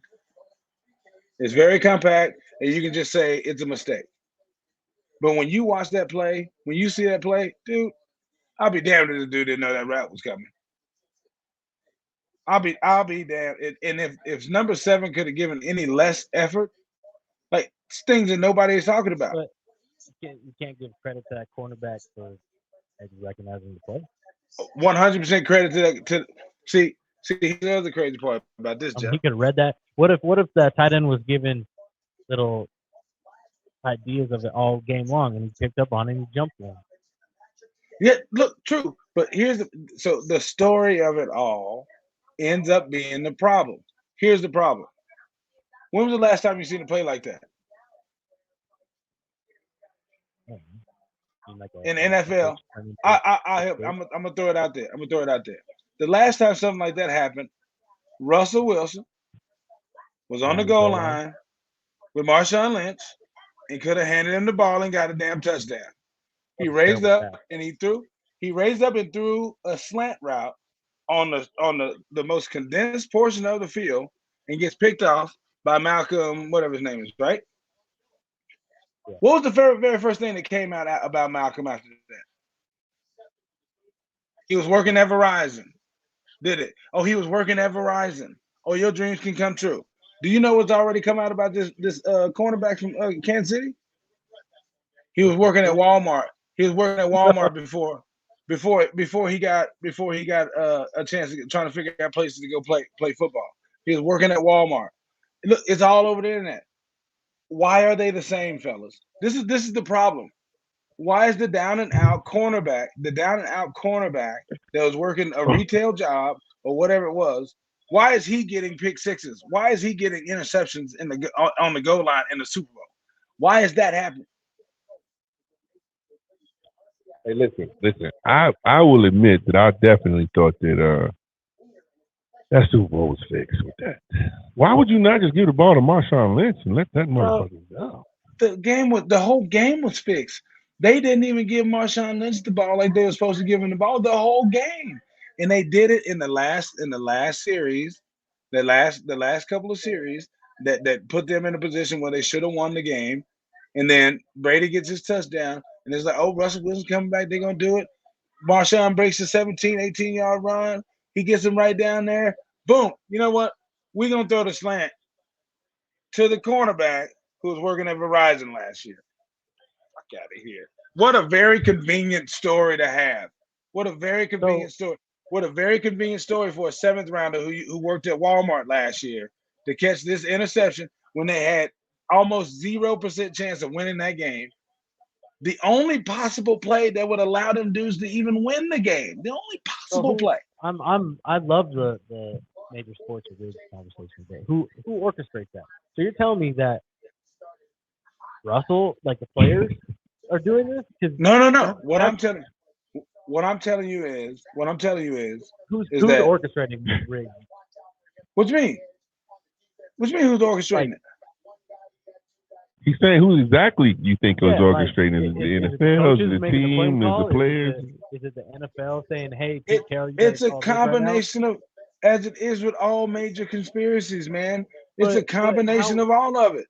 It's very compact, and you can just say it's a mistake. But when you watch that play, when you see that play, dude, I'll be damned if the dude didn't know that route was coming. I'll be damned. And if number 7 could have given any less effort, like things that nobody is talking about. But you can't give credit to that cornerback for recognizing the play. 100% credit to that. See, here's the other crazy part about this, Jeff. He could have read that. What if the tight end was given little ideas of it all game long, and he picked up on it and he jumped on? Yeah, look, true. But so the story of it all ends up being the problem. Here's the problem. When was the last time you seen a play like that? In NFL, I help. I'm gonna throw it out there. The last time something like that happened, Russell Wilson was on the goal line with Marshawn Lynch and could have handed him the ball and got a damn touchdown. He raised up and he threw. He raised up and threw a slant route on the most condensed portion of the field and gets picked off by Malcolm, whatever his name is, right? Yeah. What was the very first thing that came out about Malcolm after that? He was working at Verizon. Did it? Oh, he was working at Verizon. Oh, your dreams can come true. Do you know what's already come out about this cornerback from Kansas City? He was working at Walmart. He was working at Walmart before he got a chance to trying to figure out places to go play football. He was working at Walmart. Look, it's all over the internet. Why are they the same, fellas? This is the problem. Why is the down and out cornerback that was working a retail job or whatever it was, why is he getting pick sixes? Why is he getting interceptions on the goal line in the Super Bowl? Why is that happening? Hey, listen. I will admit that I definitely thought that that Super Bowl was fixed with that. Why would you not just give the ball to Marshawn Lynch and let that motherfucker go? The whole game was fixed. They didn't even give Marshawn Lynch the ball like they were supposed to give him the ball the whole game, and they did it in the last series, the last couple of series that put them in a position where they should have won the game, And then Brady gets his touchdown, and it's like, oh, Russell Wilson's coming back. They're going to do it. Marshawn breaks the 17, 18-yard run. He gets him right down there. Boom. You know what? We're going to throw the slant to the cornerback who was working at Verizon last year. Fuck out of here. What a very convenient story to have. What a very convenient story. What a very convenient story for a seventh rounder who worked at Walmart last year to catch this interception when they had almost 0% chance of winning that game. The only possible play that would allow them dudes to even win the game. The only possible play. I love the major sports or conversation today. Who orchestrates that? So you're telling me that Russell, like the players, are doing this? No. What I'm telling you is who's that orchestrating this rig? What you mean? What you mean who's orchestrating it? He's saying who exactly you think is orchestrating? Is the NFL? Is it the team? Is the players? Is it the NFL saying, "Hey, Pete Carroll, it's a combination of, as it is with all major conspiracies, man. It's a combination of all of it.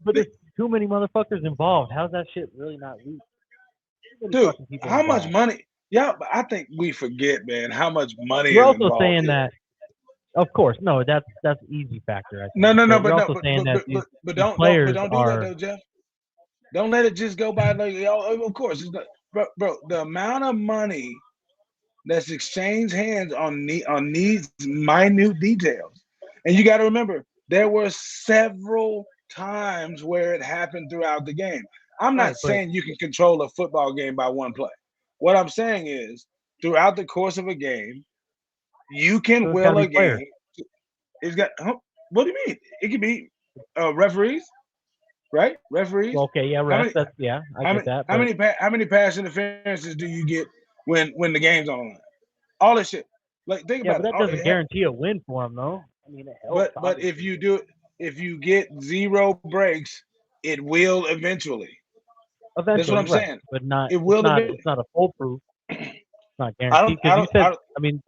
But there's too many motherfuckers involved. How's that shit really not leaked? Dude, how much money? Yeah, but I think we forget, man, how much money You're is also involved saying here. that. Of course, no, that's easy factor. I think. No, but don't do that though, Jeff. Don't let it just go by like, of course, it's not, bro. The amount of money that's exchanged hands on these minute details, and you got to remember there were several times where it happened throughout the game. I'm not saying you can control a football game by one play. What I'm saying is, throughout the course of a game, you can will a game. It's got. What do you mean? It could be referees, right? Referees. Okay, yeah, right. I get that. How many pass interferences do you get when the game's on the line? All this shit. Like think about it. Yeah, but that doesn't guarantee a win for them, though. I mean, it helps. But if you do it, if you get 0 breaks, it will eventually. That's what I'm saying. But not. It will. It's not a foolproof. It's not guaranteed because you said. I mean,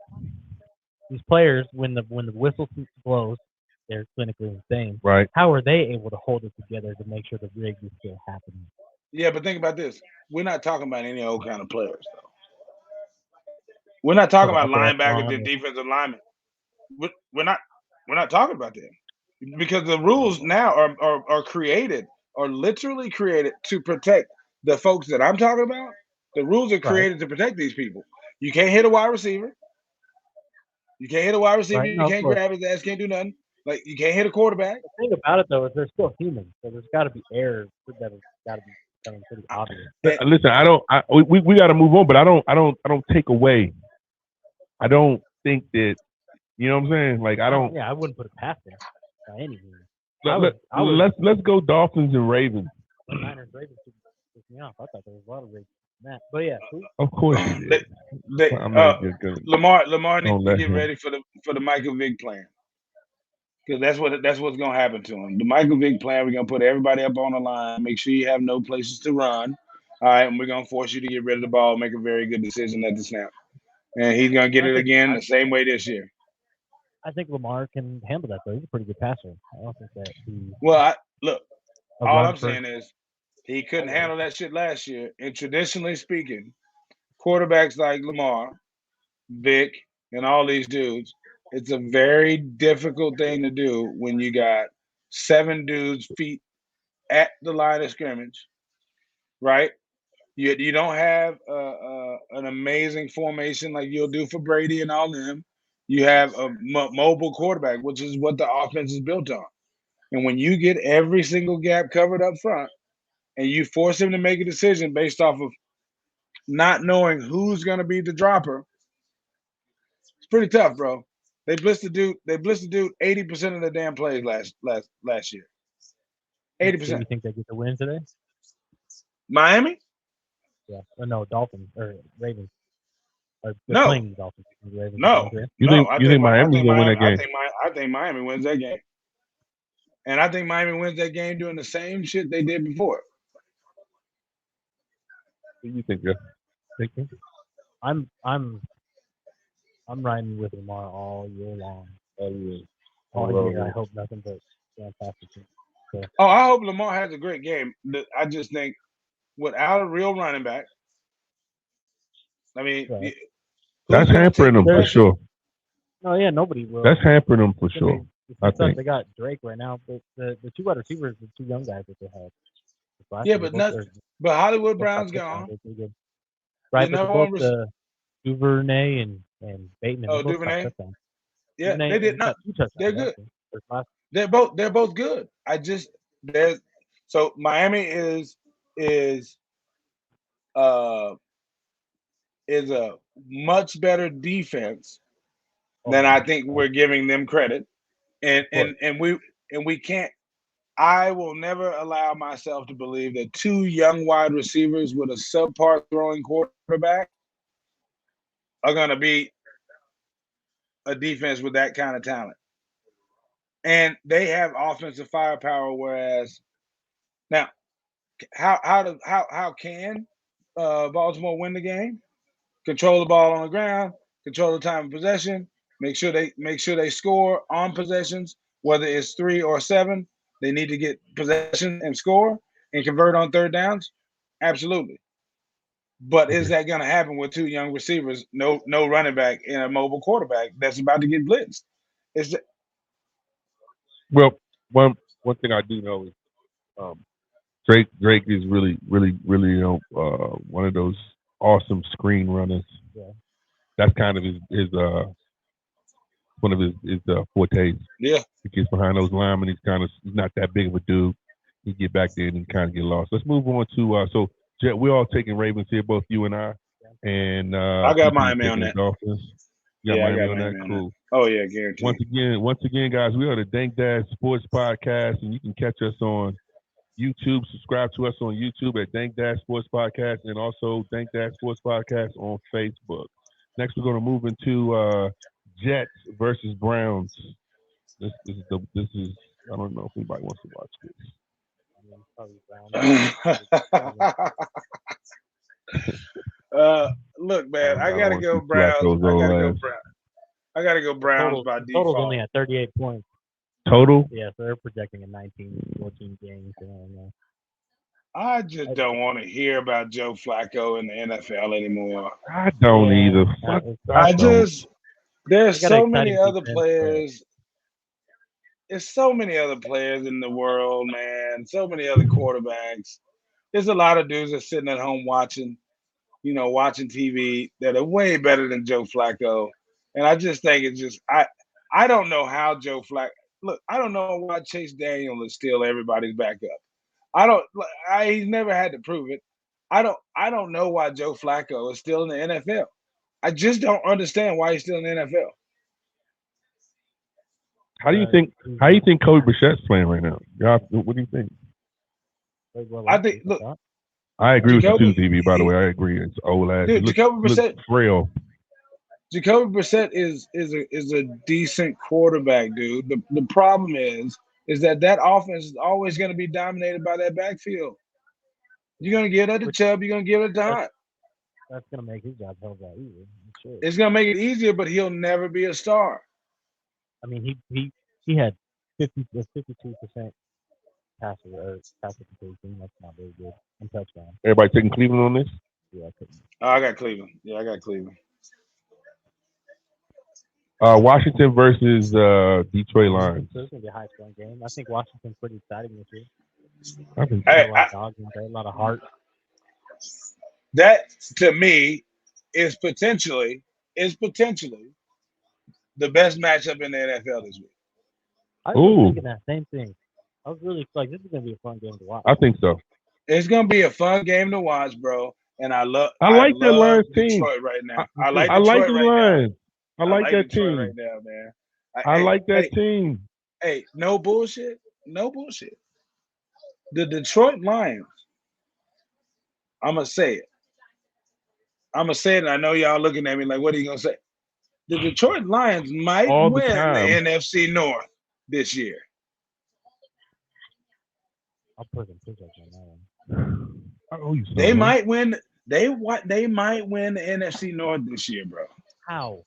these players, when the whistle blows, they're clinically insane. Right. How are they able to hold it together to make sure the rig is still happening? Yeah, but think about this. We're not talking about any old kind of players, though. We're not talking about linebackers and defensive linemen. We're not talking about that because the rules now are literally created to protect the folks that I'm talking about. The rules are created to protect these people. You can't hit a wide receiver. You can't hit a wide receiver. You can't grab his ass. Can't do nothing. Like you can't hit a quarterback. The thing about it though is they're still humans, so there's got to be errors that have got to be becoming pretty obvious. Listen, we got to move on, but I don't take away. I don't think that, you know what I'm saying? Like I don't. Yeah, I wouldn't put it past them by any means. Let's go Dolphins and Ravens. Niners Ravens took me off. I thought there was a lot of Ravens in that, but yeah. Of course you did. Lamar needs to get ready for the Michael Vick plan. Because that's what's gonna happen to him. The Michael Vick plan, we're gonna put everybody up on the line, make sure you have no places to run. All right, and we're gonna force you to get rid of the ball, make a very good decision at the snap. And he's gonna get it again the same way this year. I think Lamar can handle that though. He's a pretty good passer. I don't think that all I'm saying is he couldn't handle that shit last year. And traditionally speaking, quarterbacks like Lamar, Vick, and all these dudes, it's a very difficult thing to do when you got 7 dudes feet at the line of scrimmage, right? You don't have an amazing formation like you'll do for Brady and all them. You have a mobile quarterback, which is what the offense is built on. And when you get every single gap covered up front and you force him to make a decision based off of not knowing who's going to be the dropper, it's pretty tough, bro. They blitzed the dude 80% of the damn plays last year. 80%. So you think they get the win today? Miami? Yeah. Or no, Dolphins or Ravens. No. Playing the Dolphins. Ravens. No. You think Miami's gonna win that game? I think Miami wins that game. And I think Miami wins that game doing the same shit they did before. What do you think, Jeff? I'm riding with Lamar all year long. All year. I hope nothing but fantastic. Oh, I hope Lamar has a great game. I just think without a real running back, I mean, Right. That's who's going to take hampering the them for pressure? sure. No, yeah, nobody will. That's hampering them for I sure. mean, I it sucks. think. They got Drake right now, but the two wide receivers, the two young guys that they have. Yeah, but Hollywood Brown's gone. Right, The but number both one the Duvernay and Bateman, they both got Duvernay. touchdowns. Yeah, Duvernay they did not. got 2 touchdowns. They're good. Actually. First class. They're both good. So Miami is a much better defense than I think we're giving them credit, and we can't. I will never allow myself to believe that two young wide receivers with a subpar throwing quarterback are going to beat a defense with that kind of talent. And they have offensive firepower, whereas now, how can Baltimore win the game? Control the ball on the ground, control the time of possession, make sure they score on possessions, whether it's 3 or 7. They need to get possession and score and convert on third downs. Absolutely. But is that going to happen with two young receivers, no running back, and a mobile quarterback that's about to get blitzed? Well, one thing I do know is Drake is really one of those awesome screen runners. Yeah. That's kind of his one of his fortes. Yeah. He gets behind those linemen. He's not that big of a dude. He get back there and he kind of get lost. Let's move on to so Jet, we're all taking Ravens here, both you and I. And I got PP Miami on taking the that. Dolphins. You got Yeah, I Miami got on Miami that. on Cool. that. Oh yeah, guaranteed. Once again, guys, we are the Dank Dads Sports Podcast, and you can catch us on YouTube. Subscribe to us on YouTube at Dank Dads Sports Podcast, and also Dank Dads Sports Podcast on Facebook. Next, we're going to move into Jets versus Browns. This is I don't know if anybody wants to watch this. Look, man, I gotta go Browns. I gotta go Browns by default. Total's only at 38 points. Total? Yeah, so they're projecting a 19-14 games. I just don't want to hear about Joe Flacco in the NFL anymore. I don't either. There's so many other players. There's so many other players in the world, man. So many other quarterbacks. There's a lot of dudes that are sitting at home watching TV that are way better than Joe Flacco. And I just think I don't know how Joe Flacco. Look, I don't know why Chase Daniel is still everybody's backup. He's never had to prove it. I don't know why Joe Flacco is still in the NFL. I just don't understand why he's still in the NFL. How do you think Kobe Bichette's playing right now? What do you think? I think. Look, I agree with you too, TV. By the way, I agree. It's old ass. Dude, Jacoby Brissett, frail. Jacoby Brissett is a decent quarterback, dude. The problem is that offense is always going to be dominated by that backfield. You're going to give it to Chubb. You're going to give it to Hunt. That's going to make his job hell lot easier. Sure. It's going to make it easier, but he'll never be a star. I mean, he had 52% passer completion. That's not very good. And touchdown. Everybody taking Cleveland on this? Yeah, I got Cleveland. Yeah, I got Cleveland. Washington versus Detroit Lions. So it's going to be a high-scoring game. I think Washington's pretty exciting this year. I think a lot of heart. That, to me, is potentially the best matchup in the NFL this week. I was thinking that same thing. I was really like, this is going to be a fun game to watch. I think so. It's going to be a fun game to watch, bro. And I like that Lions Detroit team right now. I like the Lions. I like that Detroit team right now, man. I like that team. Hey, no bullshit. The Detroit Lions. I'm gonna say it. And I know y'all looking at me like, what are you gonna say? The Detroit Lions might win the NFC North this year. I'll put some pictures on that one. They might win. They might win the NFC North this year, bro. How?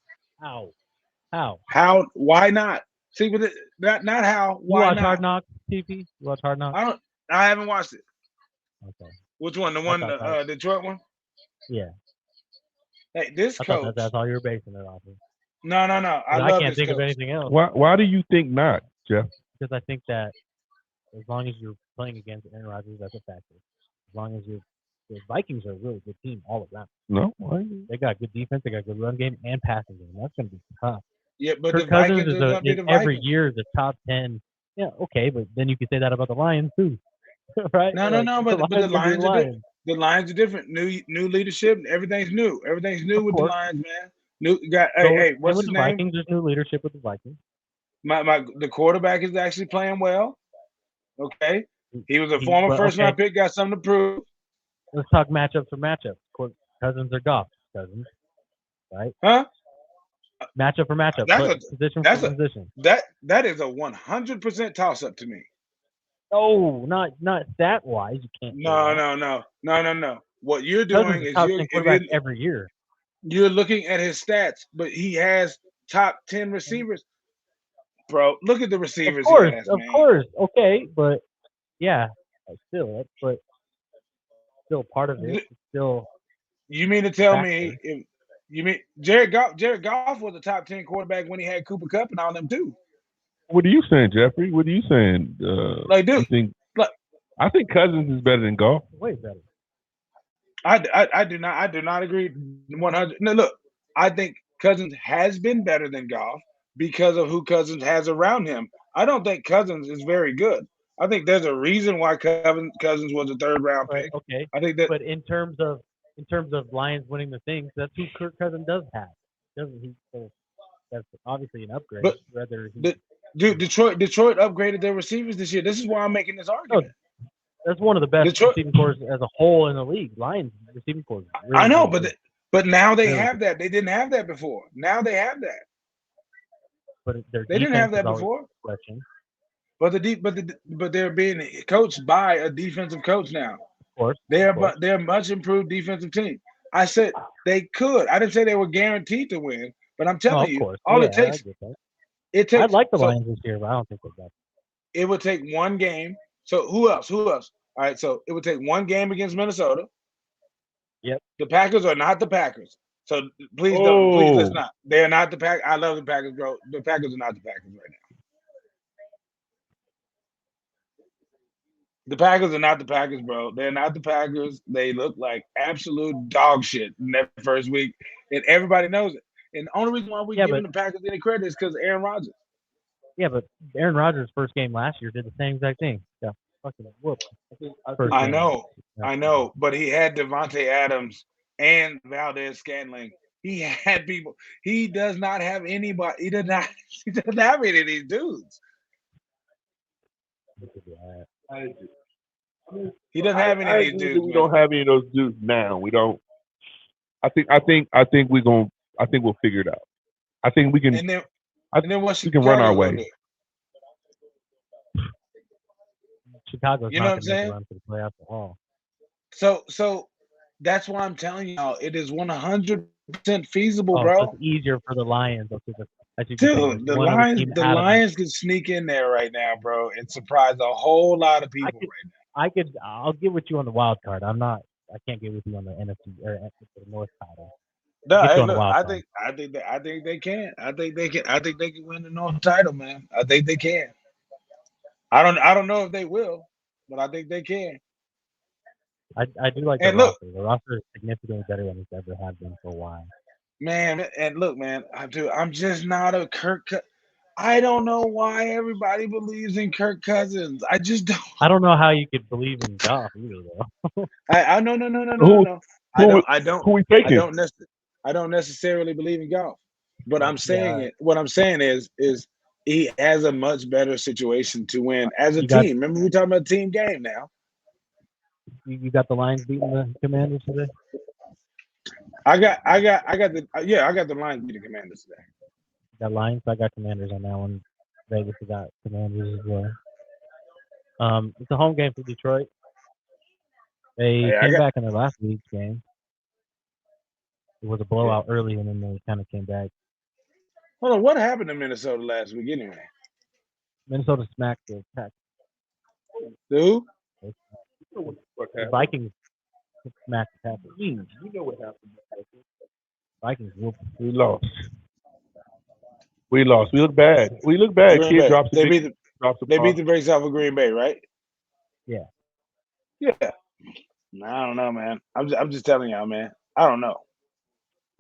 How? Why not? See, but not how. Why you watch not? Hard Knocks? TP? You watch Hard Knocks? I haven't watched it. Okay. Which one? The I one, thought that- Detroit one? Yeah. Hey, this I thought coach. that's all you were basing it off of. No. I I love can't this think coach. of anything else Why do you think not, Jeff? because I think that as long as you're playing against Aaron Rodgers, that's a factor. As long as the Vikings are a really good team all around. No. They got good defense, they got good run game and passing game. That's going to be tough. Yeah, but Kirk the Cousins Vikings are going to be is the every Vikings. year the top 10. Yeah, okay, but then you could say that about the Lions too, right? No, but the Lions are different. The Lions are different. New leadership. Everything's new. Everything's new with the Lions, man. What's his name? Vikings, there's new leadership with the Vikings. The quarterback is actually playing well. Okay, he was a former first-round pick. Got something to prove. Let's talk matchup for matchup. Cousins or Goff? Cousins, right? Huh? Matchup for matchup. Position for position. That is a 100% toss-up to me. No, not stat wise. You can't. No. What you're doing is you're every year. You're looking at his stats, but he has top 10 receivers. Bro, look at the receivers. Of course. Okay, but yeah, still part of it. Still. You mean to tell me you mean Jared Goff was a top 10 quarterback when he had Cooper Kupp and all them too? What are you saying, Jeffrey? What are you saying? I think Cousins is better than Goff. Way better. I do not agree 100. No, look, I think Cousins has been better than Goff because of who Cousins has around him. I don't think Cousins is very good. I think there's a reason why Cousins was a third-round pick. Okay, I think that. But in terms of Lions winning the things, that's who Kirk Cousins does have, doesn't he? So that's obviously an upgrade. But Detroit upgraded their receivers this year. This is why I'm making this argument. That's one of the best receiving corps as a whole in the league. Lions receiving corps. Really, I know, but now they have that. They didn't have that before. Now they have that. But they didn't have that before. But they're being coached by a defensive coach now. Of course. They're a much improved defensive team. I said they could. I didn't say they were guaranteed to win, but I'm telling you, it takes. I like the Lions this year, but I don't think they're. It would take one game. So who else? All right. So it would take one game against Minnesota. Yep. The Packers are not the Packers. So please let's not. They're not the Packers. I love the Packers, bro. The Packers are not the Packers right now. The Packers are not the Packers, bro. They're not the Packers. They look like absolute dog shit in that first week, and everybody knows it. And the only reason why we're giving the Packers any credit is because of Aaron Rodgers. Yeah, but Aaron Rodgers' first game last year did the same exact thing. Yeah, fucking whoop. I know, but he had Devontae Adams and Valdez-Scantling. He had people. He does not have anybody. He doesn't have any of these dudes. He doesn't have any of these dudes. We don't have any of those dudes now. We don't. I think we'll figure it out. I think we can. And then what we can run our way. Chicago's you know what I'm saying? Run for the playoffs at all. So that's why I'm telling y'all it is 100% feasible, bro. So it's easier for the Lions. Dude, the Lions can sneak in there right now, bro, and surprise a whole lot of people right now. I'll get with you on the wild card. I can't get with you on the NFC or the North title. No, I think they can. I think they can win the North title, man. I think they can. I don't know if they will, but I think they can. I do like the roster. The roster is significantly better than it's ever had been for a while. Man, and look, man, I'm just not a Kirk. I don't know why everybody believes in Kirk Cousins. I just don't. I don't know how you could believe in Goff either, though. No. I don't necessarily believe in Goff. But I'm saying what I'm saying is he has a much better situation to win as a team. Remember, we're talking about a team game now. You got the Lions beating the Commanders today? I got the Lions beating the Commanders today. Got Lions. I got Commanders on that one. Vegas got Commanders as well. It's a home game for Detroit. They came back in their last week's game. It was a blowout early, and then they kind of came back. Hold on, what happened to Minnesota last week anyway? Minnesota smacked the Packers. The who? You know what The happened. Vikings smacked the Packers. You know what happened. Vikings whooped. We lost. We lost. We look bad. We look bad. Green Kid Bay. drops a They big, beat the drops a they ball. beat the brakes off of Green Bay, right? Yeah. Yeah. I don't know, man. I'm just telling y'all, man. I don't know.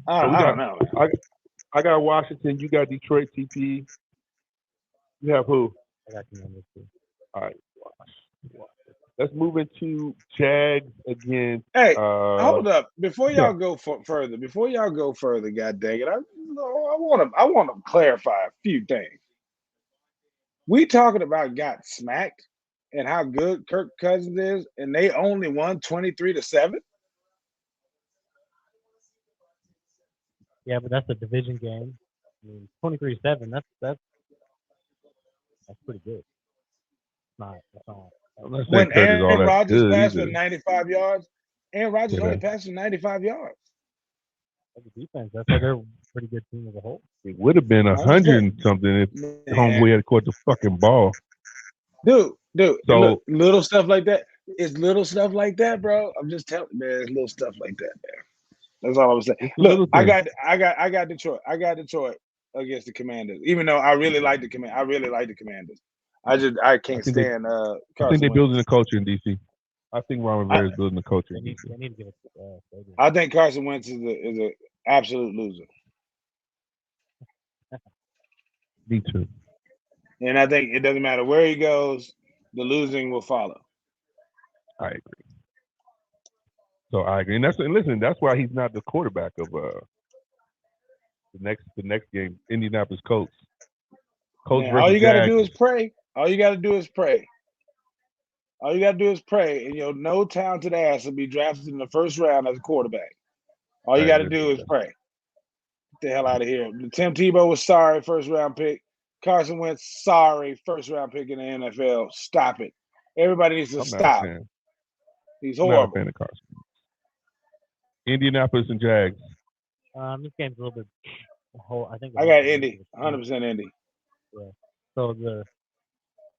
I So don't, we I got. don't know, man. I got Washington. You got Detroit. TP. You have who? I got you on this too. All right. Let's move into Jags against. Hey, hold up. Before yeah. y'all go further, God dang it, I want to clarify a few things. We talking about got smacked and how good Kirk Cousins is, and they only won 23-7. Yeah, but that's a division game. I mean, 23-7. That's pretty good. It's not. I'm not saying When Kurt is all Aaron that Rodgers good passed for either. 95 yards, Aaron Rodgers Yeah. only passed for 95 yards. That's a defense. That's why they're a pretty good team as a whole. It would have been 100 and something if Homeboy had caught the fucking ball. Dude, So look, little stuff like that. It's little stuff like that, bro. I'm just telling you, man, it's little stuff like that, man. That's all I'm saying. it's a little Look, thing. I got Detroit. I got Detroit against the Commanders. Even though I really like the Commanders. I can't stand I think Carson they're Wentz. building a culture in DC. I think Ron Rivera is building a culture They in need DC. to give it to Saban. I think Carson Wentz is a absolute loser. Me too. And I think it doesn't matter where he goes, the losing will follow. I agree. So I agree, and listen, that's why he's not the quarterback of the next game, Indianapolis Colts. Colts Man, versus all you gotta Jags. do is pray. All you gotta do is pray. All you gotta do is pray, and your no talented ass will be drafted in the first round as a quarterback. All you I got to agree do with is pray. Get the hell out of here. Tim Tebow was sorry, first round pick. Carson Wentz, sorry, first round pick in the NFL. Stop it. Everybody needs to I'm not a stop. fan. He's I'm not a horrible. fan of Carson. Indianapolis and Jags. This game's a little bit. I think. I got Indy, 100% Indy. Yeah. So the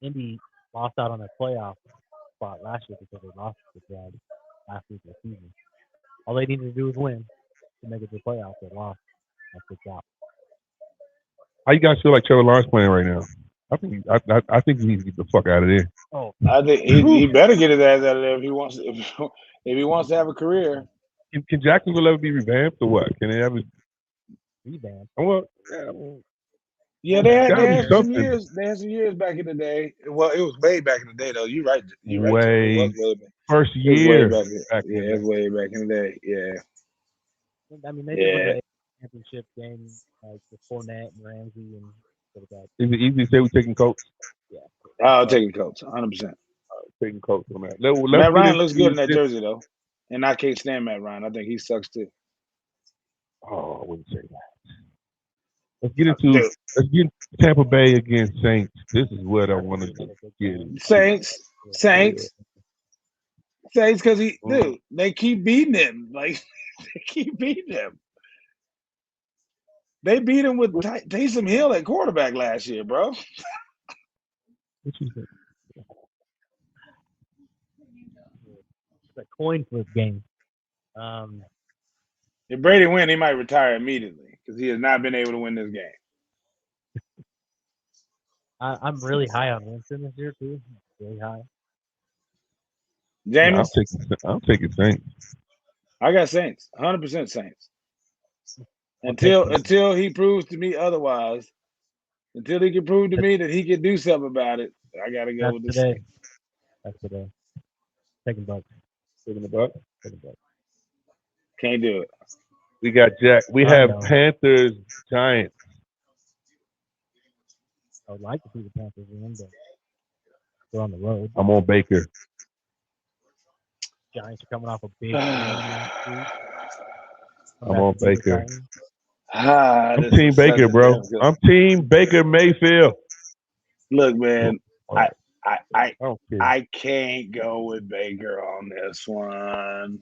Indy lost out on their playoff spot last year because they lost to the Jags last week of the season. All they needed to do was win to make it to the playoffs. They lost. That's good job. How you guys feel like Trevor Lawrence playing right now? I think he needs to get the fuck out of there. Oh, I think he better get his ass out of there if he wants to have a career. Can Jacksonville ever be revamped or what? Can they ever? rebound. Well, Yeah, they had gotta be some something. years. They had some years back in the day. Well, it was way back in the day, though. You're right. It way was way back. first It was way year. back. Back Yeah, in it was way back in the day. Yeah. I mean, they did win the championship game like with Fournette and Ramsey and sort of that. Is it easy to say we're taking Colts? Yeah. I'll take the Colts, 100%. Taking Colts on that. Matt Ryan looks good in that jersey, though. And I can't stand Matt Ryan. I think he sucks, too. Oh, I wouldn't say that. Let's get into Tampa Bay against Saints. This is what I want to get into. Saints, because they keep beating him. Like, they keep beating him. They beat him with Taysom Hill at quarterback last year, bro. What you think? It's a coin flip game. If Brady win, he might retire immediately because he has not been able to win this game. I'm really high on Winston this year too. Really high. James, I'm taking Saints. I got Saints, 100% Saints. Until he proves to me otherwise, until he can prove to me that he can do something about it, I gotta go with the Saints. That's today. Taking Bucks. Taking the Bucks. Can't do it. We got Jack. We have Panthers, Giants. I would like to see the Panthers win, but they're on the road. I'm on Baker. Giants are coming off a big. I'm on Baker. I'm Team Baker, bro. I'm Team Baker Mayfield. Look, man, I can't go with Baker on this one.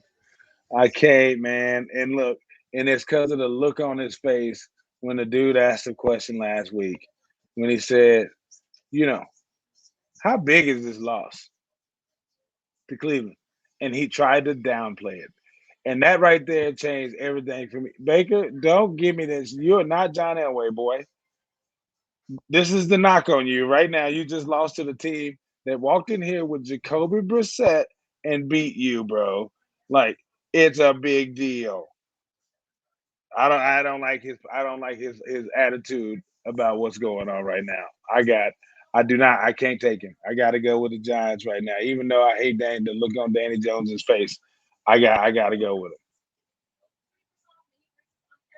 I can't, man. And look, and it's because of the look on his face when the dude asked the question last week when he said, how big is this loss? to Cleveland, and he tried to downplay it. And that right there changed everything for me. Baker, don't give me this. You're not John Elway, boy. This is the knock on you right now. You just lost to the team that walked in here with Jacoby Brissett and beat you, bro. Like, it's a big deal. I don't like his attitude about what's going on right now. I can't take him. I gotta go with the Giants right now. Even though I hate the look on Danny Jones's face. I gotta go with him.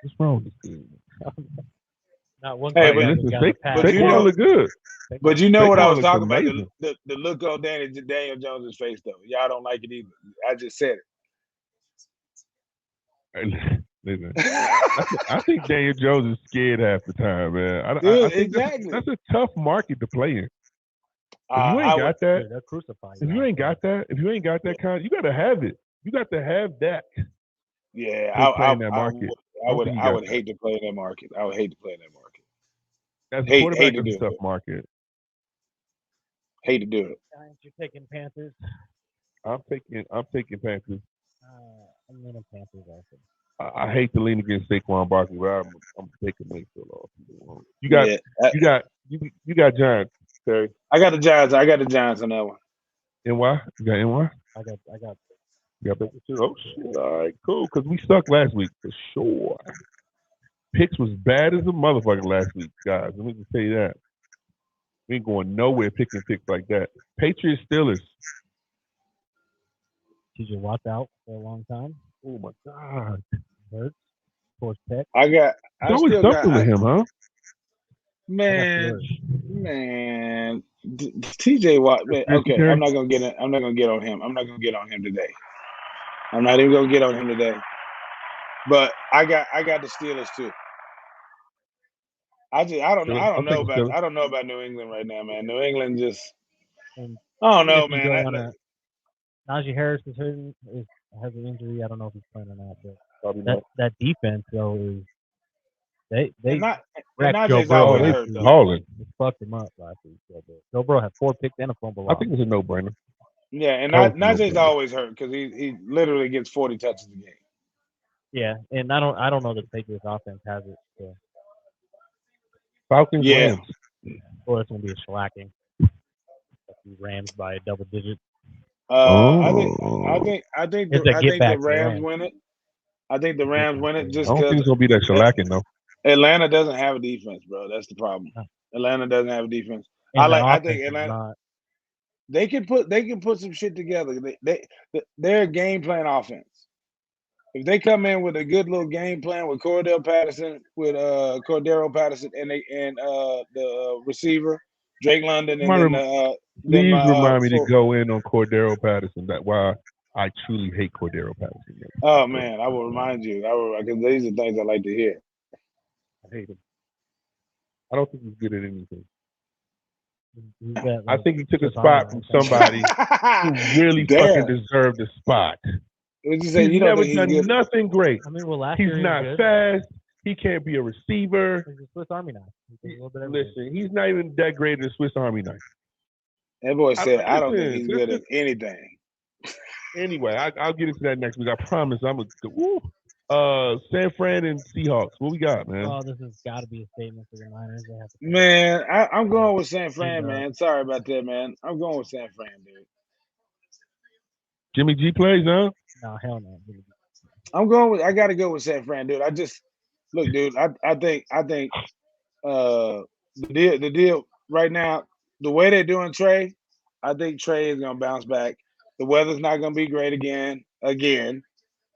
What's wrong with this dude? Not one Hey, quarterback has got a pass. but you know- Saquon look good. But you know what I Saquon was looks talking about, amazing. the look on Daniel Jones's face though. Y'all don't like it either. I just said Listen, it. I think Daniel Jones is scared half the time, man. I Dude, think exactly. that's a tough market to play in. If you I ain't would- got that, Dude, they're crucifying if you ain't got that kind, you gotta have it. You got to have that. Yeah, to play in that market. I Don't think you I got would that. hate to play in that market. I would hate to play in that market. As a hate quarterback, to that's a do tough it. market. Hate to do it. Giants, you're taking Panthers. I'm taking Panthers. I'm leaning Panthers also. I hate to lean against Saquon Barkley, but I'm taking Mayfield off. You got Giants, Terry. I got the Giants. I got the Giants on that one. NY? You got NY? I got. You got Baker too? Oh shit! All right, cool. Because we sucked last week for sure. Picks was bad as a motherfucker last week, guys. Let me just tell you that. We ain't going nowhere picking picks like that. Patriots Steelers. TJ Watt out for a long time. Oh my god. Hurts. Force Peck. I It's always still something with got him, huh? man. TJ Watt. Man, okay, I'm not gonna get on him. I'm not gonna get on him today. I'm not even gonna get on him today. But I got the Steelers too. I don't know about New England right now, man. New England just And I don't know, if you man. go on Najee Harris is hurting. Has an injury. I don't know if he's playing or not. But that defense though is they wrecked Joe Najee's Burrow. always they hurt though. balling. It fucked him up last week. Joe Burrow had 4 picks and a fumble. I think it's a no-brainer. Yeah, and Totally Najee's no-brainer. always hurt because he literally gets 40 touches a game. Yeah, and I don't know that the Patriots offense has it. So. Falcons, Yeah. Rams. Or it's gonna be a shellacking. Rams by a double digit. I think the Rams win it. I think the Rams win it just I don't think because it's gonna be that shellacking though. Atlanta doesn't have a defense, bro. That's the problem. Atlanta doesn't have a defense. And I think Atlanta they can put some shit together. They're a game plan offense. If they come in with a good little game plan with Cordero Patterson, and the receiver Drake London, and then please remind me to go in on Cordero Patterson. That's why I truly hate Cordero Patterson. Oh man, I will remind you. Because these are things I like to hear. I hate him. I don't think he's good at anything. That, I think he took a spot from somebody who really fucking deserved the spot. He's never done nothing great. I mean, well, last he's year not fast. He can't be a receiver. He's a Swiss Army knife. Listen, he's not even that great at a Swiss Army knife. That boy said, I don't think he's good at anything. Anyway, I'll get into that next week. I promise. I'm a San Fran and Seahawks. What we got, man? Oh, this has got to be a statement for the Niners. They have to man, I'm going with San Fran, man. Sorry about that, man. I'm going with San Fran, dude. Jimmy G plays, huh? No, hell no. I got to go with San Fran, dude. Look, dude. I think the deal right now, the way they're doing Trey, I think Trey is gonna bounce back. The weather's not gonna be great again,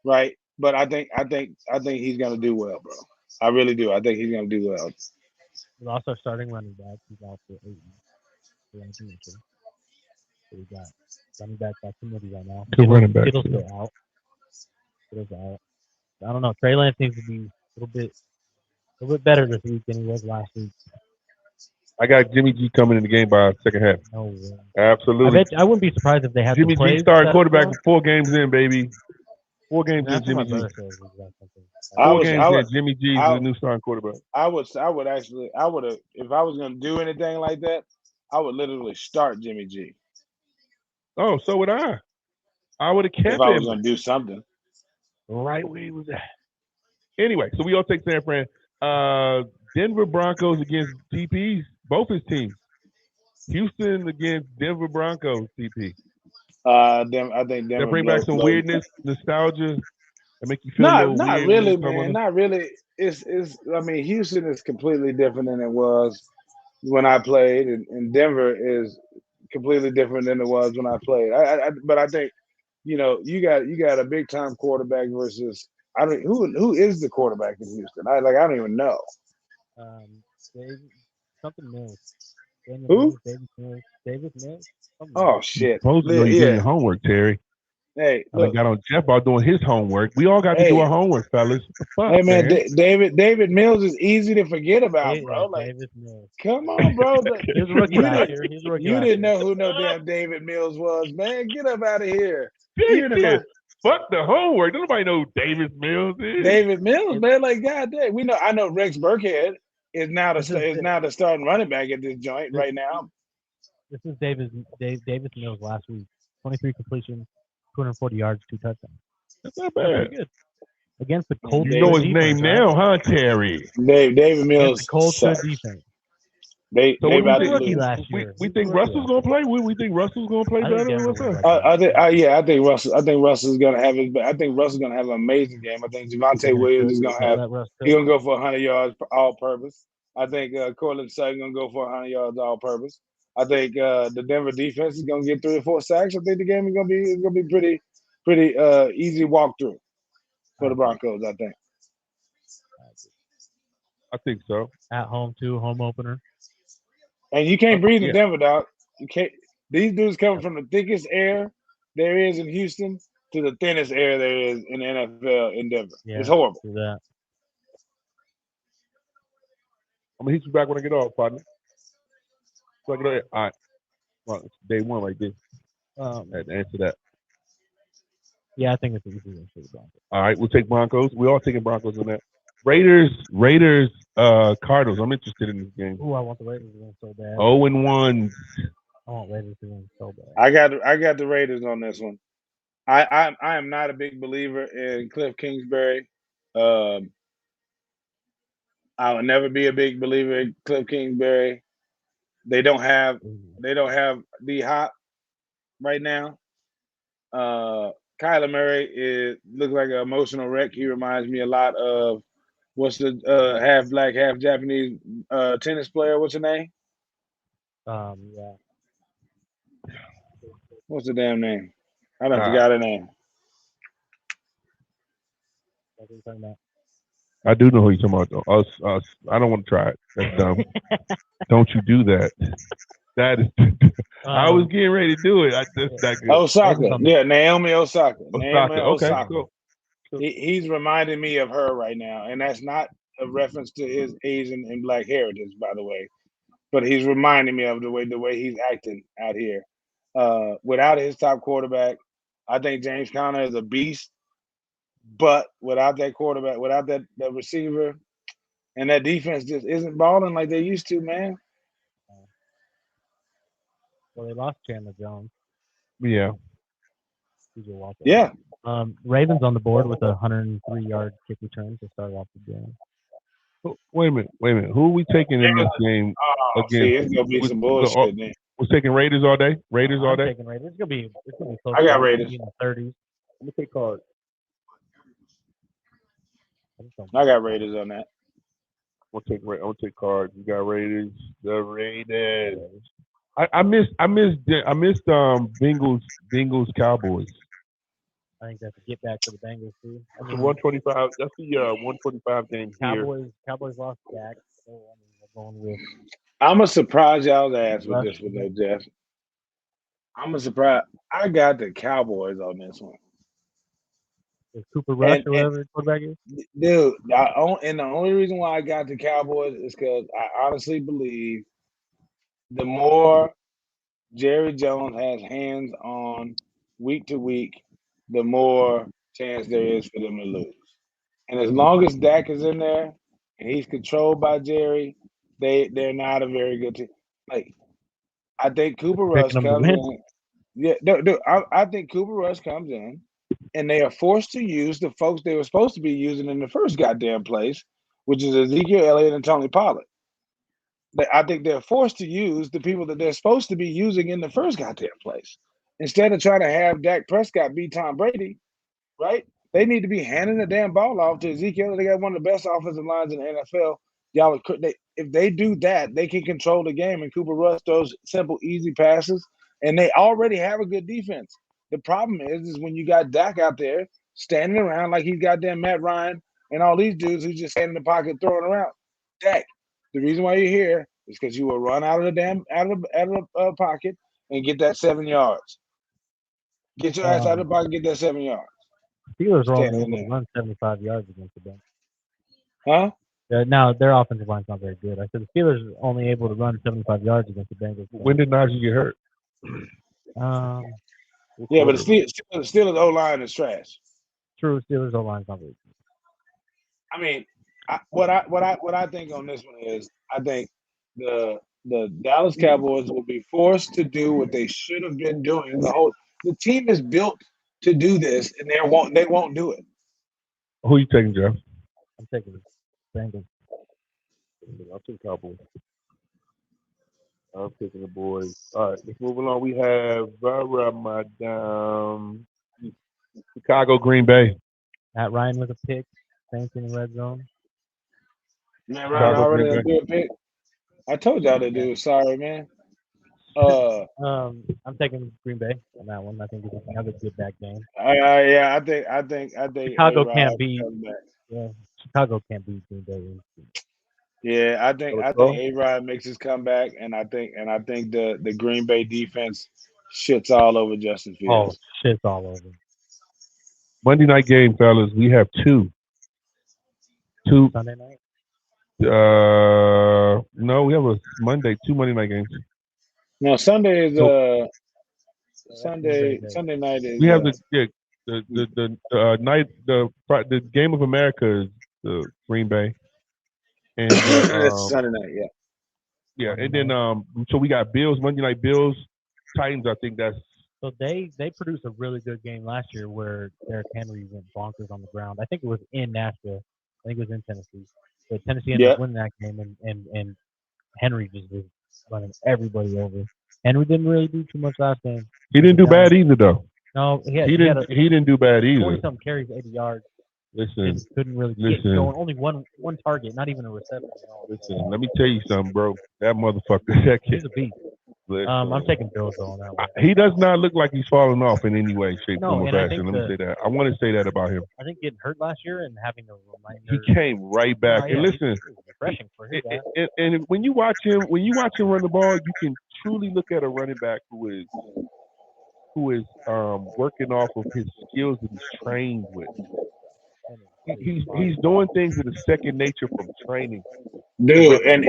right? But I think he's gonna do well, bro. I really do. I think he's gonna do well. He's also starting running back. He's out for 8 weeks. So we got running back by committee right now. Kittle's still out. I don't know. Trey Lance seems to be a little bit better this week than he was last week. I got Jimmy G coming in the game by second half. No way. Absolutely. I wouldn't be surprised if they had Jimmy G starting quarterback with 4 games in, baby. 4 games in, Jimmy G. 4 games in, Jimmy G is the new starting quarterback. I would have, if I was gonna do anything like that, I would literally start Jimmy G. Oh, so would I. I would have if kept I was him gonna do something. right where he was at. Anyway, so we all take San Fran. Denver Broncos against TPs, both his teams. Houston against Denver Broncos, TP. I think That Denver bring back some blows. weirdness, nostalgia, and make you feel a Not little not weird when you really, talk about man. them. Not really. It's. I mean, Houston is completely different than it was when I played, and Denver is completely different than it was when I played. But I think you got a big time quarterback versus I don't who is the quarterback in Houston. I don't even know Um, Dave, something Mills, Daniel who. Mills, David Mills, David Mills, something Oh Mills. You're shit! supposed to know you're doing Yeah. your homework, Terry. Hey, I done look. got on Jeff about doing his homework. We all got to do Hey, our homework, fellas. What the hey, fuck, man. man? David Mills is easy to forget about, bro. Like, David Mills. come on, bro. He was a rookie You last didn't year. He's a rookie you last didn't year. know who no damn David Mills was, man. Get up out of here. He Even if said, I fuck the homework. Nobody know who Davis Mills is. David Mills, man, like God damn, we know. I know Rex Burkhead This is is now the starting running back at this joint this, right now. this is Davis Mills last week. 23 completions, 240 yards, 2 touchdowns. That's not That's bad. pretty good against the And Colts. You know Good his defense, name right? now, huh, Terry? David Against the Mills Colts, good sucks. defense. So They what do we He was about a to think? rookie lose. last year. We He was a think rookie Russell's last gonna year. play? We think Russell's gonna play I think better? Denver What's wins up? that game. Yeah, I think Russell's gonna have his. I think Russell's gonna have an amazing game. I think They're Javante gonna Williams cook. is gonna have. Let Russ He's cook. gonna go for 100 yards all purpose. I think Cortland Sutton gonna go for 100 yards all purpose. I think the Denver defense is gonna get 3 or 4 sacks. I think the game is gonna be pretty easy walkthrough I for the agree. Broncos. I think. I agree. I think so. At home too, home opener. And you can't breathe in Yeah. Denver, dog. You can't. These dudes coming from the thickest air there is in Houston to the thinnest air there is in the NFL in Denver. It's Yeah, horrible. do that. I'm gonna hit you back when I get off, partner. So I get off. All right. Well, it's day one right there. I had to answer that. Yeah, I think it's an easy win for the Broncos. All right, we'll take Broncos. We're all taking Broncos in that. Raiders, Cardinals. I'm interested in this game. Ooh, I want the Raiders to win so bad. 0-1. I want Raiders to win so bad. I got the Raiders on this one. I am not a big believer in Cliff Kingsbury. Um, I will never be a big believer in Cliff Kingsbury. They don't have D Hop right now. Kyler Murray looks like an emotional wreck. He reminds me a lot of what's the half black, half Japanese tennis player? What's her name? Yeah. What's the damn name? I done Ah, forgot her name. That's what you're talking about. I do know who you're talking about, though. Us. I don't want to try it. That's dumb. Don't you do that. That is. I was getting ready to do it. That's not good. Osaka. Yeah, Naomi Osaka. Naomi Okay, Osaka. cool. He's reminding me of her right now, and that's not a reference to his Asian and black heritage, by the way. But he's reminding me of the way he's acting out here. Without his top quarterback, I think James Conner is a beast. But without that quarterback, without that receiver, and that defense just isn't balling like they used to, man. Well, they lost Chandler Jones. Yeah. TJ Walker. Yeah. Ravens on the board with a 103-yard kick return to start off the game. Wait a minute. Who are we taking in this game See, against? it's gonna be some bullshit, man. We're taking Raiders all day. Raiders all I'm day. taking Raiders. It's gonna be close. I got to Raiders. in the 30s. Let me take cards. I got Raiders on that. I'm gonna take cards. You got Raiders. The Raiders. I missed Bengals Cowboys. I think that's a get back for the Bengals too. That's the 125. That's the 125 game here. Cowboys lost Dak. So we're going with. I'm gonna surprise y'all's ass with this one, though, Jeff. I'm gonna surprise. I got the Cowboys on this one. Is Cooper Rush or whatever the quarterback is? Dude, and the only reason why I got the Cowboys is because I honestly believe the more Jerry Jones has hands on week to week, the more chance there is for them to lose. And as long as Dak is in there and he's controlled by Jerry, they're not a very good team. Like I think Cooper Rush Picking them to comes win. in. Yeah, I think Cooper Rush comes in, and they are forced to use the folks they were supposed to be using in the first goddamn place, which is Ezekiel Elliott and Tony Pollard. I think they're forced to use the people that they're supposed to be using in the first goddamn place. Instead of trying to have Dak Prescott be Tom Brady, right? They need to be handing the damn ball off to Ezekiel. They got one of the best offensive lines in the NFL. If they do that, they can control the game. And Cooper Rush throws simple, easy passes, and they already have a good defense. The problem is when you got Dak out there standing around like he's goddamn Matt Ryan and all these dudes who just stand in the pocket throwing around. Dak, the reason why you're here is because you will run out of the damn pocket and get that 7 yards. Get your ass out of the pocket, get that 7 yards. Steelers were only Standing able to there. run 75 yards against the Bengals. Huh? Now, their offensive line's not very good. I said the Steelers were only able to run 75 yards against the Bengals. When did Najee get hurt? Yeah, but the Steelers O-line is trash. True, Steelers O-line's not very good. I mean, what I think on this one is I think the Dallas Cowboys will be forced to do what they should have been doing. The team is built to do this, and they won't do it. Who you taking, Jeff? I'm taking the Bengals. I'm taking Cowboys. I'm taking the boys. All right, let's move along. We have Chicago, Green Bay. Matt Ryan with a pick. Saints in the red zone. Man, Ryan already a good pick. I told y'all that dude. Sorry, man. I'm taking Green Bay on that one. I think it's another good back game. Yeah, I think Chicago can't beat. Yeah, Chicago can't beat Green Bay. Yeah, I think A-Rod makes his comeback, and I think the Green Bay defense shits all over Justin Fields. Oh, shits all over. Monday night game, fellas. We have two. Sunday night. No, we have a Monday. 2 Monday night games. No, Sunday is Sunday night is. We have the night the game of America is the Green Bay, and Sunday night, yeah, and then so we got Bills Monday night Bills Titans. I think that's. So they produced a really good game last year where Derrick Henry went bonkers on the ground. I think it was in Nashville. I think it was in Tennessee. But Tennessee ended up winning that game, and Henry just was running everybody over. Henry didn't really do too much last game. He didn't do bad either, though. No, he didn't do bad either. 20-something carries, 80 yards. Listen, couldn't really get going. Only one target, not even a reception. Listen, let me tell you something, bro. That motherfucker, that kid. He's a beast. I'm taking Bills on that one. He does not look like he's falling off in any way, shape, form, or fashion. Let me say that. I want to say that about him. I think getting hurt last year and having a reminder. He came right back. And listen, refreshing for him. And when you watch him run the ball, you can truly look at a running back who is working off of his skills that he's trained with. He's doing things that are second nature from training. Dude, and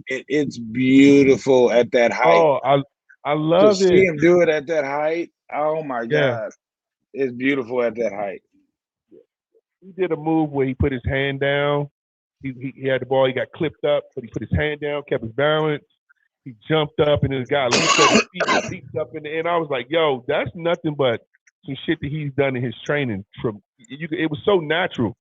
it's beautiful at that height. Oh, I love to see him do it at that height. Oh my God, it's beautiful at that height. He did a move where he put his hand down. He had the ball. He got clipped up, but he put his hand down, kept his balance. He jumped up, and then the guy leaped up in the air. And I was like, "Yo, that's nothing but some shit that he's done in his training." It was so natural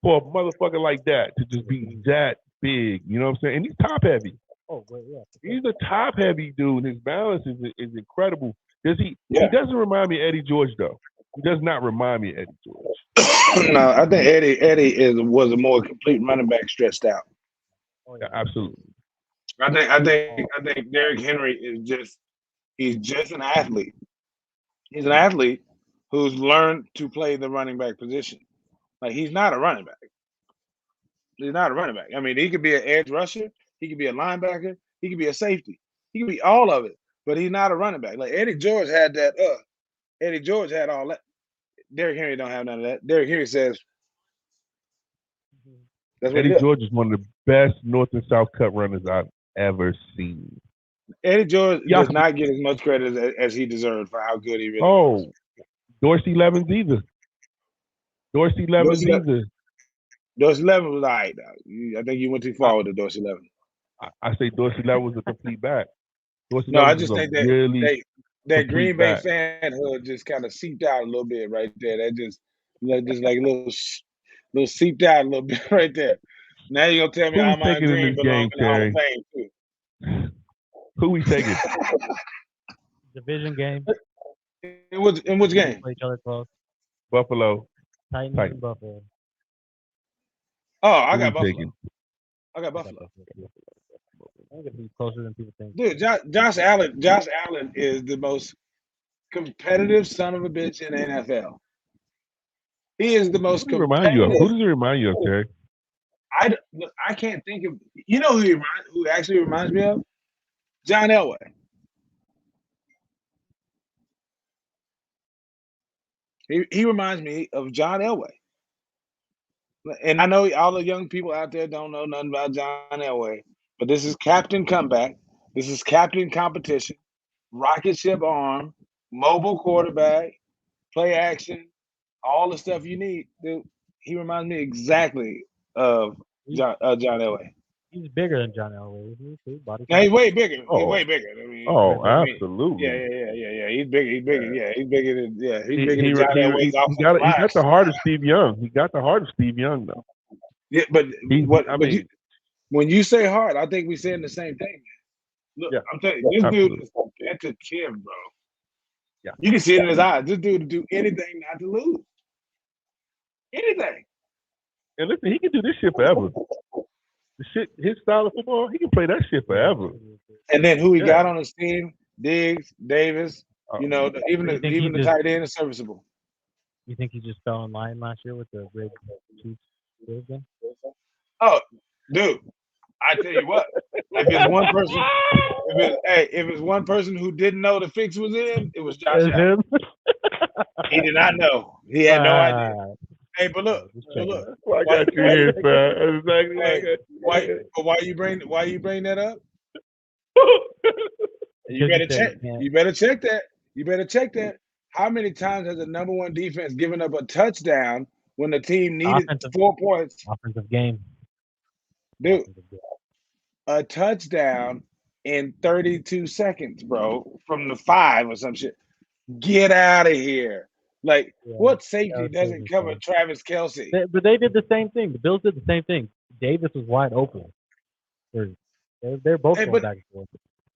for a motherfucker like that to just be that big. You know what I'm saying? And he's top heavy. Oh, well, yeah. He's a top heavy dude. His balance is incredible. He doesn't remind me of Eddie George though. He does not remind me of Eddie George. No, I think Eddie was a more complete running back, stretched out. Oh, yeah, absolutely. I think Derrick Henry is he's just an athlete. He's an athlete who's learned to play the running back position. Like, he's not a running back. He's not a running back. I mean, he could be an edge rusher. He could be a linebacker. He could be a safety. He could be all of it. But he's not a running back. Like, Eddie George had that. Eddie George had all that. Derrick Henry don't have none of that. Derrick Henry says. That's what Eddie George is one of the best North and South cut runners I've ever seen. Eddie George does not get as much credit as he deserved for how good he really was. Dorsey Levens either. Dorsey Levens was all right. I think you went too far with the Dorsey Levens. I say Dorsey Levens was a complete back. I just think that that complete Green Bay back. fanhood just kind of seeped out a little bit right there. That just like a little seeped out a little bit right there. Now you're gonna tell me Who we Ahman taking in Green this belong game, in the Hall of Terry? Fame too. Who we taking? Division game. In which game? Play each other close. Buffalo. Titans Titans. and Buffalo. Oh, I Who got we Buffalo. taking? I got Buffalo. I think it'd be closer than people think. Dude, Josh Allen is the most competitive son of a bitch in the NFL. He is the most Who does it remind you of? competitive. Who does it remind you of, Terry? I can't think of. You know who actually reminds me of? John Elway. He reminds me of John Elway. And I know all the young people out there don't know nothing about John Elway, but this is Captain Comeback. This is Captain Competition, rocket ship arm, mobile quarterback, play action, all the stuff you need. Dude, he reminds me exactly of John Elway. He's bigger than John Elway, isn't he? Body Now type. he's way bigger. He's Oh. way bigger. I mean, Absolutely. Yeah. He's bigger. He's bigger. Yeah, he's bigger than John Elway's he offensive got line. the heart of Steve Young. He got the heart of Steve Young, though. Yeah, but when you say hard, I think we're saying the same thing. Look, Yeah, I'm telling you, this absolutely. dude is competitive, bro. Yeah. You can see it in his eyes. This dude will do anything not to lose. Anything. And listen, he can do this shit forever. His style of football, he can play that shit forever. And then who he got on his team? Diggs, Davis. Even the tight end is serviceable. You think he just fell in line last year with the big Chiefs game? Oh, dude, I tell you what, if it's one person who didn't know the fix was in, it was Josh Allen. He did not know. He had no idea. Hey, but look. That's why I got you here, man. Exactly why you bring that up? You better check. You better check that. You better check that. How many times has the number one defense given up a touchdown when the team needed 4 points? Offensive game. Dude, a touchdown in 32 seconds, bro, from the 5 or some shit. Get out of here. Like, what safety doesn't cover Travis Kelce? But they did the same thing. The Bills did the same thing. Davis was wide open. They're both going back and forth.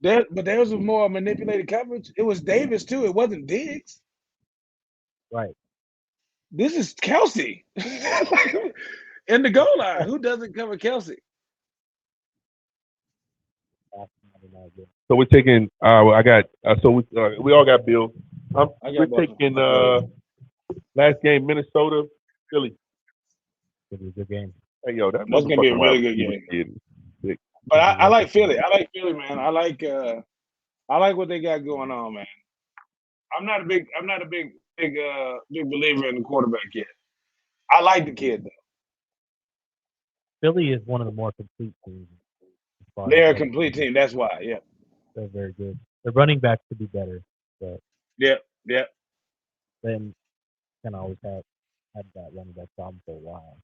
But there was more manipulated coverage. It was Davis, too. It wasn't Diggs. Right. This is Kelce. In the goal line. Who doesn't cover Kelce? So we're taking. we all got Bills. We're taking last game Minnesota, Philly. It'll be a good game. Hey yo, that's gonna be a really good game. But I like Philly. I like Philly, man. I like what they got going on, man. I'm not a big believer in the quarterback yet. I like the kid though. Philly is one of the more complete teams. They're a complete team. That's why. Yeah. They're very good. The running backs could be better, but then can always have that running back problem for a while.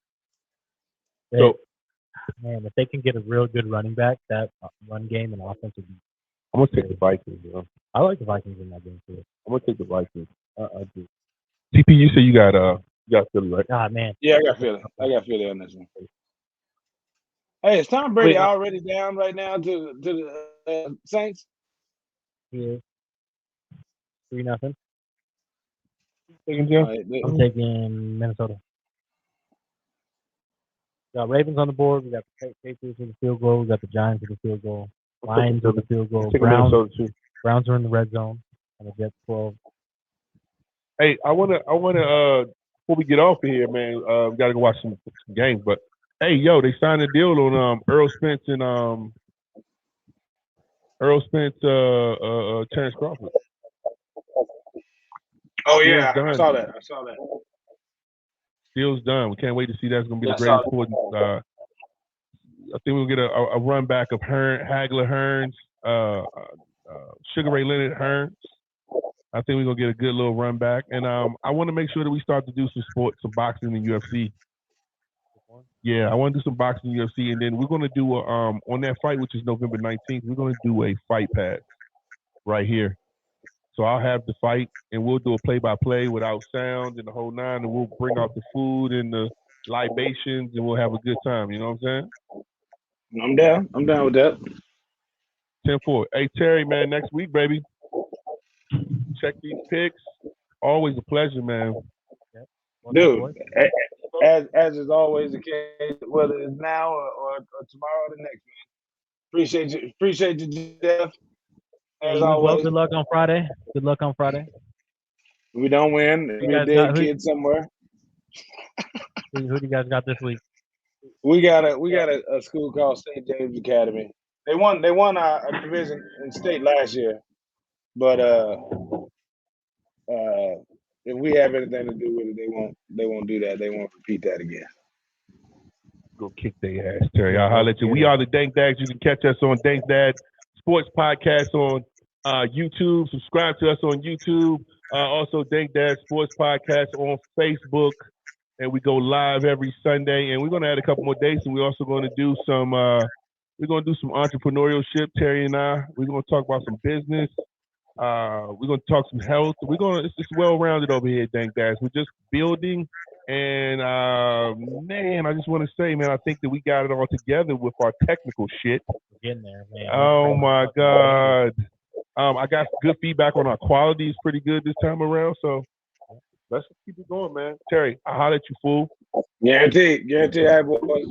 Man, if they can get a real good running back, that run game and offense would be. I'm gonna take the Vikings. You know? I like the Vikings in that game too. I'm gonna take the Vikings. I do. CP, you say you got Philly, right? Ah, man. Yeah, I got Philly. On this one. Hey, is Tom Brady already down right now to the Saints? Yeah. 3-0. I'm taking Minnesota. We got Ravens on the board. We got the Patriots with the field goal. We got the Giants with the field goal. Lions with the field goal. Browns are in the red zone. And the Jets 12. Hey, I wanna before we get off of here, man, we gotta go watch some games. But hey, yo, they signed a deal on Earl Spence and Terrence Crawford. Oh yeah, I saw that. Deal's done. We can't wait to see that. It's gonna be the greatest sport. I think we'll get a run back of Hagler Hearns, Sugar Ray Leonard Hearns. I think we're gonna get a good little run back, and I want to make sure that we start to do some sports, some boxing and UFC. Yeah, I want to do some boxing and UFC, and then we're gonna do on that fight, which is November 19th. We're gonna do a fight pass right here. So I'll have the fight, and we'll do a play-by-play without sound and the whole nine, and we'll bring out the food and the libations, and we'll have a good time. You know what I'm saying? I'm down. I'm down with that. 10-4. Hey, Terry, man, next week, baby. Check these picks. Always a pleasure, man. Yep. Well, Dude, as is always the case, whether it's now or tomorrow or the next, man. Appreciate you, Jeff. As well, always. good luck on Friday. Good luck on Friday. If we don't win, we a dead kid somewhere. Who do you guys got this week? We got a school called St. James Academy. They won our division in state last year, but if we have anything to do with it, they won't do that. They won't repeat that again. Go kick their ass, Terry. I'll holler at you. We are the Dank Dads. You can catch us on Dank Dads Sports Podcast on YouTube. Subscribe to us on YouTube. Also, Dank Dads Sports Podcast on Facebook. And we go live every Sunday. And we're going to add a couple more dates. And we're also going to do some entrepreneurship, Terry and I. We're going to talk about some business. We're going to talk some health. It's well-rounded over here, Dank Dads. We're just building. And, man, I just want to say, man, I think that we got it all together with our technical shit. We're getting there, man. Oh, my God. I got good feedback on our quality. It's pretty good this time around. So let's keep it going, man. Terry, I'll holler at you, fool. Guaranteed. All right, boys.